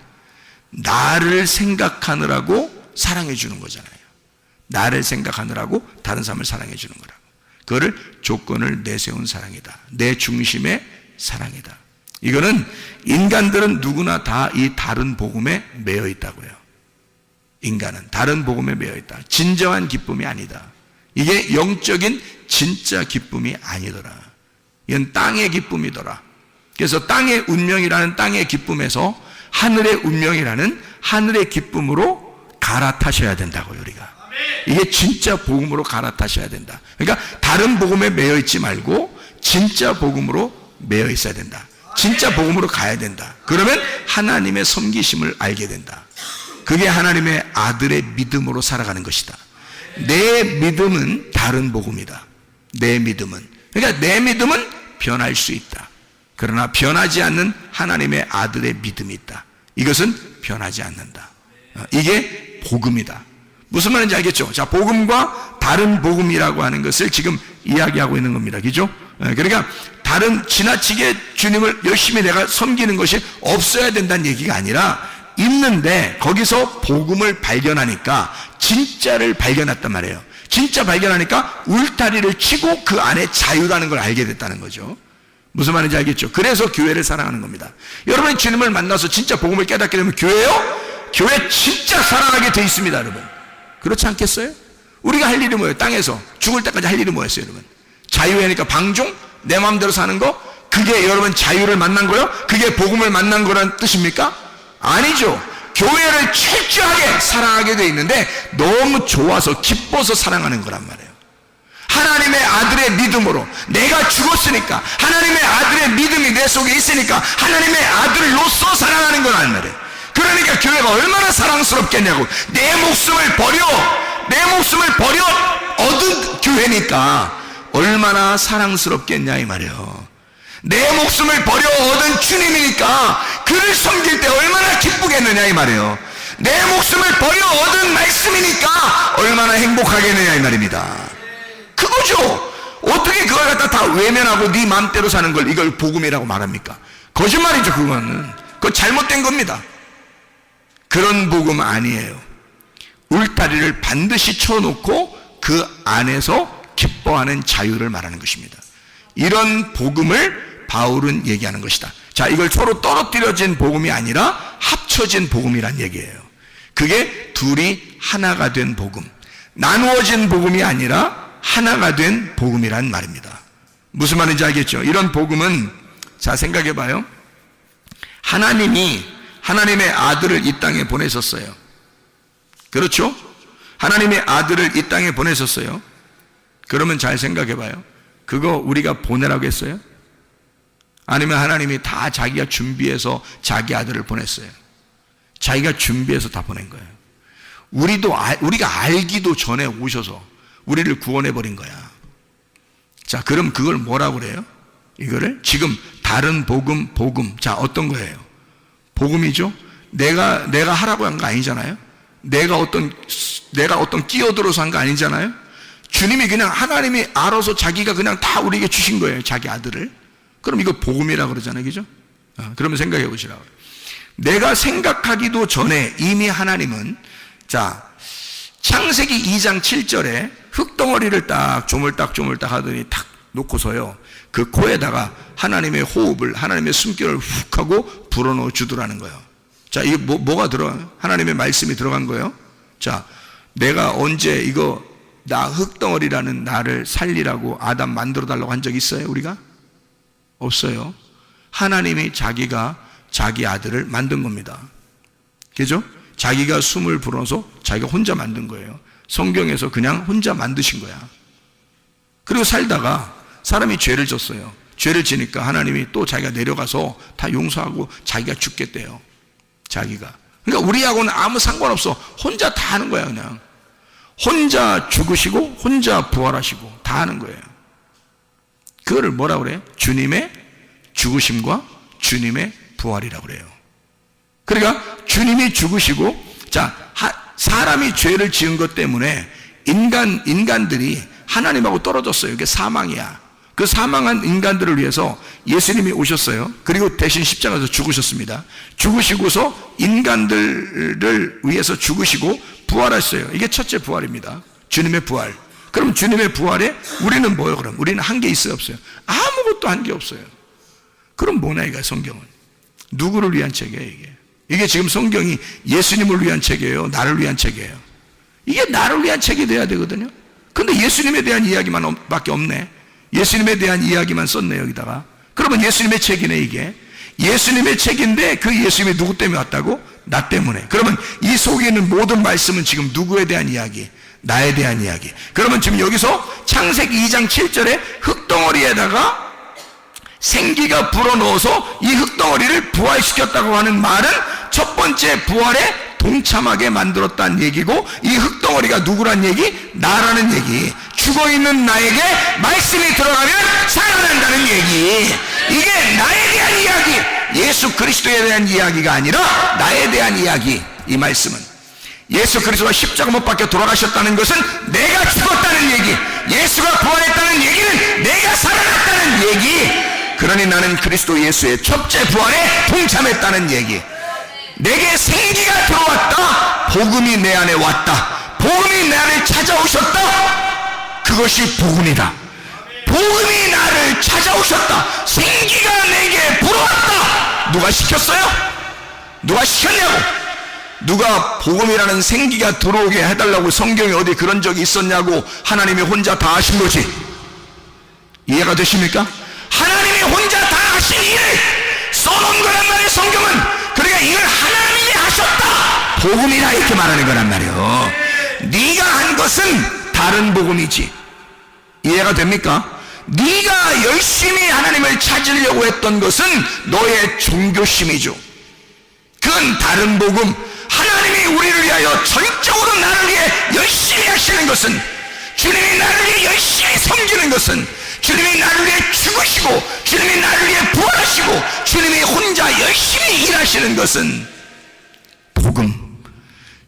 Speaker 3: 나를 생각하느라고 사랑해 주는 거잖아요. 나를 생각하느라고 다른 사람을 사랑해 주는 거라고. 그거를 조건을 내세운 사랑이다. 내 중심의 사랑이다. 이거는 인간들은 누구나 다 이 다른 복음에 매여 있다고요. 인간은 다른 복음에 매여 있다. 진정한 기쁨이 아니다. 이게 영적인 진짜 기쁨이 아니더라. 이건 땅의 기쁨이더라. 그래서 땅의 운명이라는 땅의 기쁨에서 하늘의 운명이라는 하늘의 기쁨으로 갈아타셔야 된다고요, 우리가. 이게 진짜 복음으로 갈아타셔야 된다. 그러니까 다른 복음에 매여 있지 말고 진짜 복음으로 매여 있어야 된다. 진짜 복음으로 가야 된다. 그러면 하나님의 섬기심을 알게 된다. 그게 하나님의 아들의 믿음으로 살아가는 것이다. 내 믿음은 다른 복음이다. 내 믿음은. 그러니까 내 믿음은 변할 수 있다. 그러나 변하지 않는 하나님의 아들의 믿음이 있다. 이것은 변하지 않는다. 이게 복음이다. 무슨 말인지 알겠죠? 자, 복음과 다른 복음이라고 하는 것을 지금 이야기하고 있는 겁니다. 그죠? 그러니까 다른 지나치게 주님을 열심히 내가 섬기는 것이 없어야 된다는 얘기가 아니라 있는데 거기서 복음을 발견하니까 진짜를 발견했단 말이에요. 진짜 발견하니까 울타리를 치고 그 안에 자유라는 걸 알게 됐다는 거죠. 무슨 말인지 알겠죠? 그래서 교회를 사랑하는 겁니다. 여러분이 주님을 만나서 진짜 복음을 깨닫게 되면 교회요? 교회 진짜 사랑하게 돼 있습니다, 여러분. 그렇지 않겠어요? 우리가 할 일이 뭐예요? 땅에서 죽을 때까지 할 일이 뭐였어요, 여러분? 자유회니까 방종? 내 마음대로 사는 거? 그게 여러분 자유를 만난 거요? 그게 복음을 만난 거란 뜻입니까? 아니죠. 교회를 철저하게 사랑하게 돼 있는데 너무 좋아서 기뻐서 사랑하는 거란 말이에요. 하나님의 아들의 믿음으로 내가 죽었으니까 하나님의 아들의 믿음이 내 속에 있으니까 하나님의 아들로서 사랑하는 거란 말이에요. 그러니까 교회가 얼마나 사랑스럽겠냐고. 내 목숨을 버려 얻은 교회니까 얼마나 사랑스럽겠냐 이 말이에요. 내 목숨을 버려 얻은 주님이니까 그를 섬길 때 얼마나 기쁘겠느냐 이 말이에요. 내 목숨을 버려 얻은 말씀이니까 얼마나 행복하겠느냐 이 말입니다. 그거죠. 어떻게 그걸 갖다 다 외면하고 네 마음대로 사는 걸 이걸 복음이라고 말합니까? 거짓말이죠. 그거 잘못된 겁니다. 그런 복음 아니에요. 울타리를 반드시 쳐놓고 그 안에서 기뻐하는 자유를 말하는 것입니다. 이런 복음을 바울은 얘기하는 것이다. 자, 이걸 서로 떨어뜨려진 복음이 아니라 합쳐진 복음이란 얘기예요. 그게 둘이 하나가 된 복음, 나누어진 복음이 아니라 하나가 된 복음이란 말입니다. 무슨 말인지 알겠죠? 이런 복음은, 자, 생각해 봐요. 하나님이 하나님의 아들을 이 땅에 보내셨어요. 그렇죠? 하나님의 아들을 이 땅에 보내셨어요. 그러면 잘 생각해 봐요. 그거 우리가 보내라고 했어요? 아니면 하나님이 다 자기가 준비해서 자기 아들을 보냈어요? 자기가 준비해서 다 보낸 거예요. 우리가 알기도 전에 오셔서 우리를 구원해 버린 거야. 자, 그럼 그걸 뭐라고 그래요? 이거를 지금 다른 복음. 자, 어떤 거예요? 복음이죠. 내가 하라고 한 거 아니잖아요. 내가 어떤 끼어들어서 한 거 아니잖아요. 주님이 그냥 하나님이 알아서 자기가 그냥 다 우리에게 주신 거예요. 자기 아들을. 그럼 이거 복음이라고 그러잖아요. 그죠? 그러면 생각해 보시라고요. 내가 생각하기도 전에 이미 하나님은, 자, 창세기 2장 7절에 흙덩어리를 딱 조물딱 하더니 탁 놓고서요, 그 코에다가 하나님의 호흡을, 하나님의 숨결을 훅 하고 불어넣어 주더라는 거예요. 자, 이게 뭐가 들어가요? 하나님의 말씀이 들어간 거예요. 자, 내가 언제 이거 나 흙덩어리라는 나를 살리라고 아담 만들어 달라고 한 적 있어요? 우리가? 없어요. 하나님이 자기가 자기 아들을 만든 겁니다. 그죠? 자기가 숨을 불어서 자기가 혼자 만든 거예요. 성경에서 그냥 혼자 만드신 거야. 그리고 살다가 사람이 죄를 졌어요. 죄를 지니까 하나님이 또 자기가 내려가서 다 용서하고 자기가 죽겠대요. 자기가. 그러니까 우리하고는 아무 상관없어. 혼자 다 하는 거야. 그냥 혼자 죽으시고 혼자 부활하시고 다 하는 거예요. 그거를 뭐라 그래? 주님의 죽으심과 주님의 부활이라고 그래요. 그러니까 주님이 죽으시고, 자, 사람이 죄를 지은 것 때문에 인간들이 하나님하고 떨어졌어요. 이게 사망이야. 그 사망한 인간들을 위해서 예수님이 오셨어요. 그리고 대신 십자가에서 죽으셨습니다. 죽으시고서 인간들을 위해서 죽으시고 부활하셨어요. 이게 첫째 부활입니다. 주님의 부활. 그럼 주님의 부활에 우리는 뭐예요? 그럼 우리는 한 게 있어요? 없어요? 아무것도 한 게 없어요. 그럼 뭐냐 이거 성경은? 누구를 위한 책이에요 이게? 이게 지금 성경이 예수님을 위한 책이에요? 나를 위한 책이에요? 이게 나를 위한 책이 돼야 되거든요. 근데 예수님에 대한 이야기만 밖에 없네. 예수님에 대한 이야기만 썼네 여기다가. 그러면 예수님의 책이네 이게. 예수님의 책인데 그 예수님이 누구 때문에 왔다고? 나 때문에. 그러면 이 속에 있는 모든 말씀은 지금 누구에 대한 이야기? 나에 대한 이야기. 그러면 지금 여기서 창세기 2장 7절에 흙덩어리에다가 생기가 불어넣어서 이 흙덩어리를 부활시켰다고 하는 말은 첫 번째 부활에 동참하게 만들었다는 얘기고, 이 흙덩어리가 누구란 얘기? 나라는 얘기. 죽어있는 나에게 말씀이 들어가면 살아난다는 얘기. 이게 나에 대한 이야기, 예수 그리스도에 대한 이야기가 아니라 나에 대한 이야기. 이 말씀은 예수 그리스도가 십자가 못 박혀 돌아가셨다는 것은 내가 죽었다는 얘기, 예수가 부활했다는 얘기는 내가 살아났다는 얘기. 그러니 나는 그리스도 예수의 첫째 부활에 동참했다는 얘기. 내게 생기가 들어왔다. 복음이 내 안에 왔다. 복음이 나를 찾아오셨다. 그것이 복음이다. 복음이 나를 찾아오셨다. 생기가 내게 불어왔다. 누가 시켰어요? 누가 시켰냐고? 누가 복음이라는 생기가 들어오게 해달라고 성경에 어디 그런 적이 있었냐고? 하나님이 혼자 다 하신 거지. 이해가 되십니까? 하나님이 혼자 다 하신 일을 써놓은 거란 말이에요 성경은. 그러니까 이걸 하나님이 하셨다, 복음이라 이렇게 말하는 거란 말이에요. 네가 한 것은 다른 복음이지. 이해가 됩니까? 네가 열심히 하나님을 찾으려고 했던 것은 너의 종교심이죠. 그건 다른 복음. 하나님이 우리를 위하여 전적으로 나를 위해 열심히 하시는 것은, 주님이 나를 위해 열심히 섬기는 것은, 주님이 나를 위해 죽으시고 주님이 나를 위해 부활하시고 주님이 혼자 열심히 일하시는 것은 복음.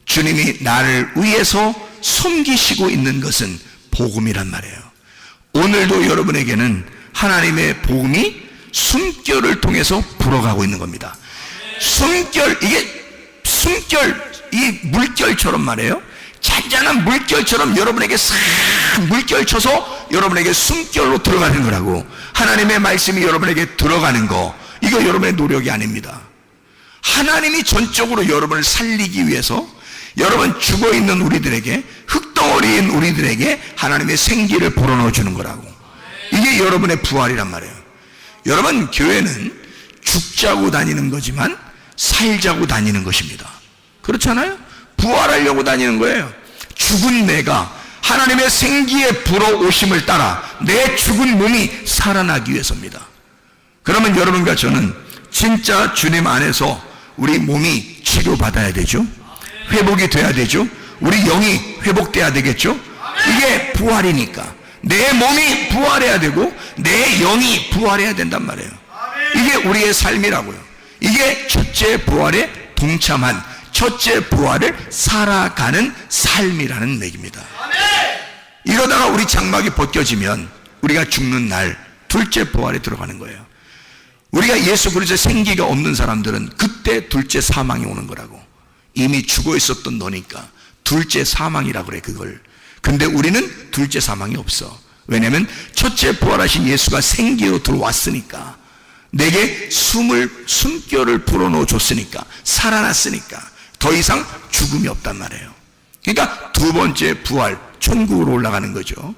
Speaker 3: 주님이 나를 위해서 섬기시고 있는 것은 복음이란 말이에요. 오늘도 여러분에게는 하나님의 복음이 숨결을 통해서 불어가고 있는 겁니다. 숨결, 이게 숨결, 이 물결처럼 말이에요. 잔잔한 물결처럼 여러분에게 싹 물결 쳐서 여러분에게 숨결로 들어가는 거라고. 하나님의 말씀이 여러분에게 들어가는 거, 이거 여러분의 노력이 아닙니다. 하나님이 전적으로 여러분을 살리기 위해서 여러분 죽어있는 우리들에게, 흙덩어리인 우리들에게 하나님의 생기를 불어넣어 주는 거라고. 이게 여러분의 부활이란 말이에요. 여러분, 교회는 죽자고 다니는 거지만 살자고 다니는 것입니다. 그렇잖아요? 부활하려고 다니는 거예요. 죽은 내가 하나님의 생기에 불어오심을 따라 내 죽은 몸이 살아나기 위해서입니다. 그러면 여러분과 저는 진짜 주님 안에서 우리 몸이 치료받아야 되죠. 회복이 돼야 되죠. 우리 영이 회복돼야 되겠죠. 이게 부활이니까 내 몸이 부활해야 되고 내 영이 부활해야 된단 말이에요. 이게 우리의 삶이라고요. 이게 첫째 부활에 동참한, 첫째 부활을 살아가는 삶이라는 얘기입니다. 이러다가 그러다가 우리 장막이 벗겨지면 우리가 죽는 날 둘째 부활에 들어가는 거예요. 우리가 예수 그리스도의 생기가 없는 사람들은 그때 둘째 사망이 오는 거라고. 이미 죽어 있었던 너니까 둘째 사망이라 그래 그걸. 근데 우리는 둘째 사망이 없어. 왜냐하면 첫째 부활하신 예수가 생기로 들어왔으니까, 내게 숨결을 불어넣어 줬으니까, 살아났으니까 더 이상 죽음이 없단 말이에요. 그러니까 두 번째 부활, 천국으로 올라가는 거죠.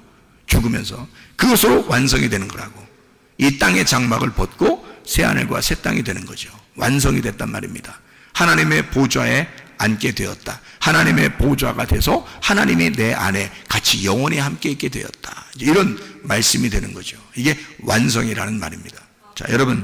Speaker 3: 죽으면서 그것으로 완성이 되는 거라고. 이 땅의 장막을 벗고 새하늘과 새 땅이 되는 거죠. 완성이 됐단 말입니다. 하나님의 보좌에 앉게 되었다. 하나님의 보좌가 돼서 하나님이 내 안에 같이 영원히 함께 있게 되었다. 이런 말씀이 되는 거죠. 이게 완성이라는 말입니다. 자, 여러분,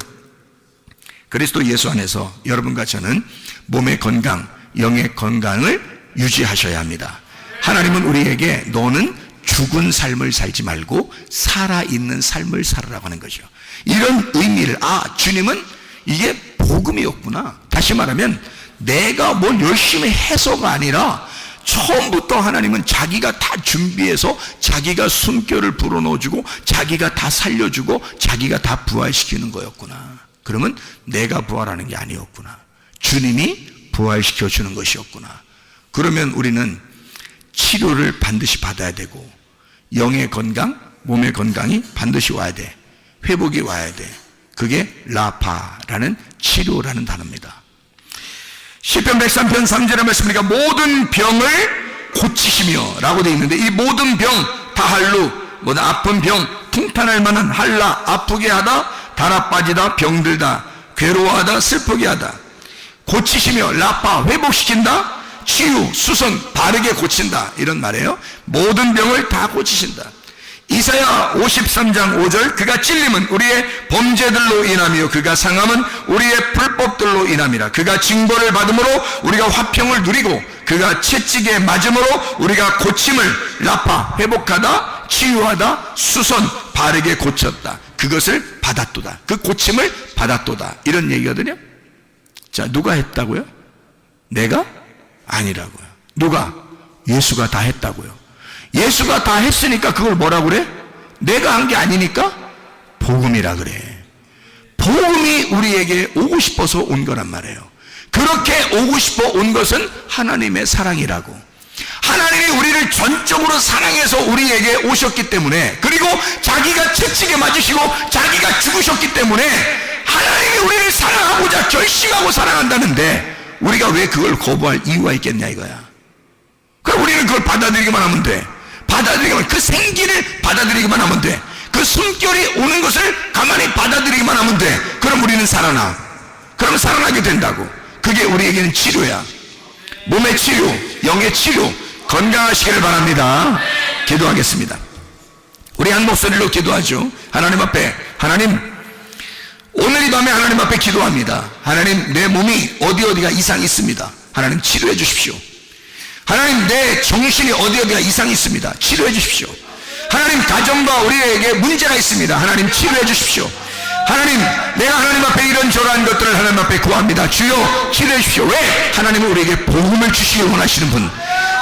Speaker 3: 그리스도 예수 안에서 여러분과 저는 몸의 건강, 영의 건강을 유지하셔야 합니다. 하나님은 우리에게 너는 죽은 삶을 살지 말고 살아있는 삶을 살으라고 하는 거죠. 이런 의미를, 주님은 이게 복음이었구나. 다시 말하면 내가 뭘 열심히 해서가 아니라 처음부터 하나님은 자기가 다 준비해서 자기가 숨결을 불어넣어주고 자기가 다 살려주고 자기가 다 부활시키는 거였구나. 그러면 내가 부활하는 게 아니었구나. 주님이 부활시켜주는 것이었구나. 그러면 우리는 치료를 반드시 받아야 되고 영의 건강, 몸의 건강이 반드시 와야 돼. 회복이 와야 돼. 그게 라파라는 치료라는 단어입니다. 시편 103편 3절의 말씀이니까 모든 병을 고치시며 라고 되어 있는데, 이 모든 병, 다할루, 모든 아픈 병, 통탄할 만한 할라, 아프게 하다, 달아 빠지다, 병들다, 괴로워하다, 슬프게 하다, 고치시며, 라파, 회복시킨다, 치유, 수선, 바르게 고친다, 이런 말이에요. 모든 병을 다 고치신다. 이사야 53장 5절, 그가 찔림은 우리의 범죄들로 인하며 그가 상함은 우리의 불법들로 인함이라. 그가 징벌을 받음으로 우리가 화평을 누리고 그가 채찍에 맞음으로 우리가 고침을, 라파, 회복하다, 치유하다, 수선, 바르게 고쳤다. 그것을 받았도다. 그 고침을 받았도다. 이런 얘기거든요. 자, 누가 했다고요? 내가? 아니라고요. 누가? 예수가 다 했다고요. 예수가 다 했으니까 그걸 뭐라 그래? 내가 한 게 아니니까 복음이라 그래. 복음이 우리에게 오고 싶어서 온 거란 말이에요. 그렇게 오고 싶어 온 것은 하나님의 사랑이라고. 하나님이 우리를 전적으로 사랑해서 우리에게 오셨기 때문에, 그리고 자기가 채찍에 맞으시고 자기가 죽으셨기 때문에 하나님이 우리를 사랑하고자 결심하고 사랑한다는데 우리가 왜 그걸 거부할 이유가 있겠냐 이거야. 그럼 우리는 그걸 받아들이기만 하면 돼. 받아들이기만, 그 생기를 받아들이기만 하면 돼. 그 숨결이 오는 것을 가만히 받아들이기만 하면 돼. 그럼 우리는 살아나. 그럼 살아나게 된다고. 그게 우리에게는 치료야. 몸의 치료, 영의 치료, 건강하시기를 바랍니다. 기도하겠습니다. 우리 한 목소리로 기도하죠. 하나님 앞에, 하나님, 오늘 이 밤에 하나님 앞에 기도합니다. 하나님, 내 몸이 어디가 이상이 있습니다. 하나님 치료해 주십시오. 하나님, 내 정신이 어디가 이상이 있습니다. 치료해 주십시오. 하나님, 가정과 우리에게 문제가 있습니다. 하나님, 치료해 주십시오. 하나님, 내가 하나님 앞에 이런저런 것들을 하나님 앞에 구합니다. 주여, 치료해 주십시오. 왜? 하나님은 우리에게 복음을 주시길 원하시는 분.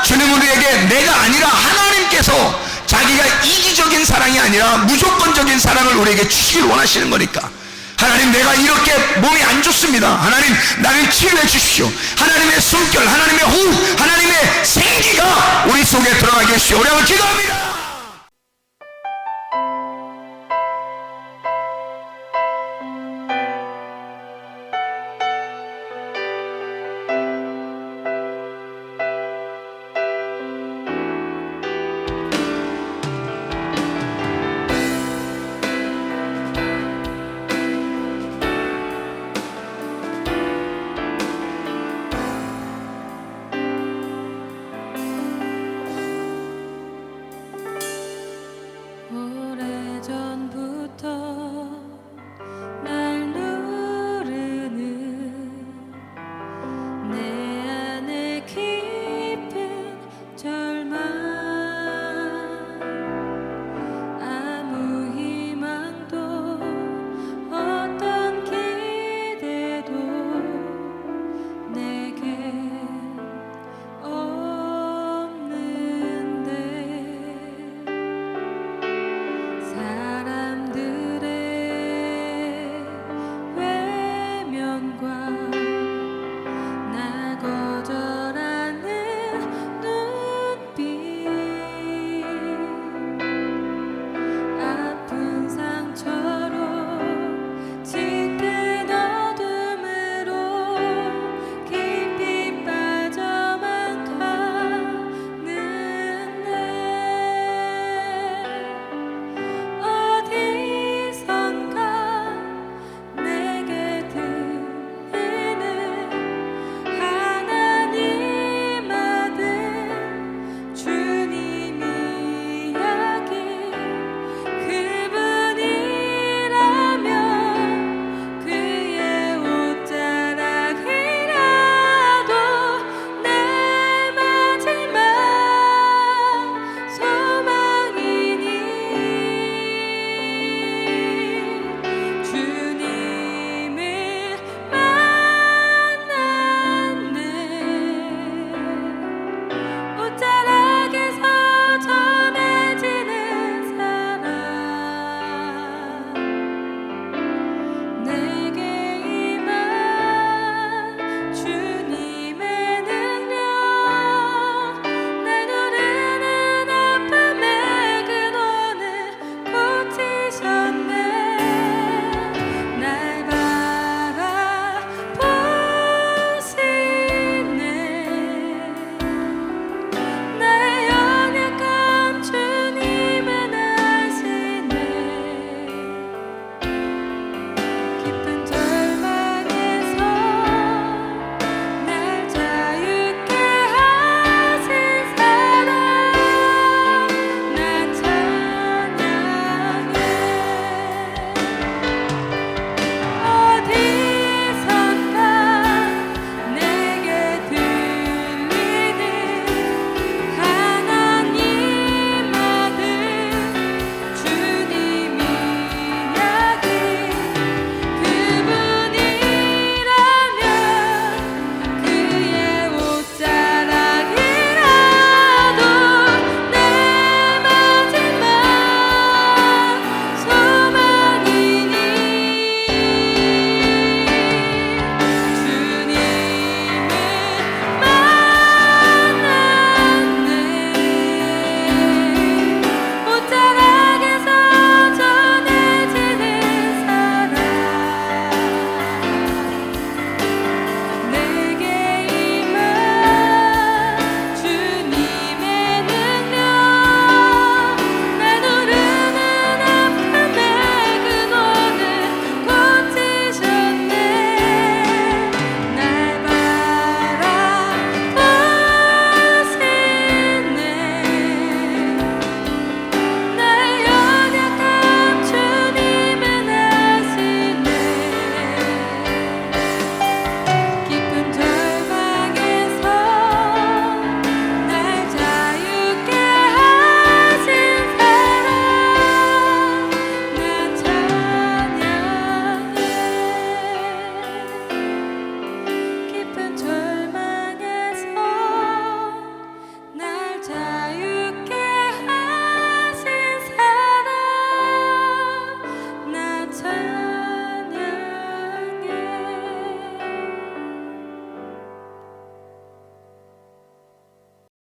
Speaker 3: 주님, 우리에게 내가 아니라 하나님께서 자기가 이기적인 사랑이 아니라 무조건적인 사랑을 우리에게 주시길 원하시는 거니까. 하나님, 내가 이렇게 몸이 안 좋습니다. 하나님, 나를 치료해 주십시오. 하나님의 숨결, 하나님의 호흡, 하나님의 생기가 우리 속에 들어가게 해주십시오. 우리 한번 기도합니다.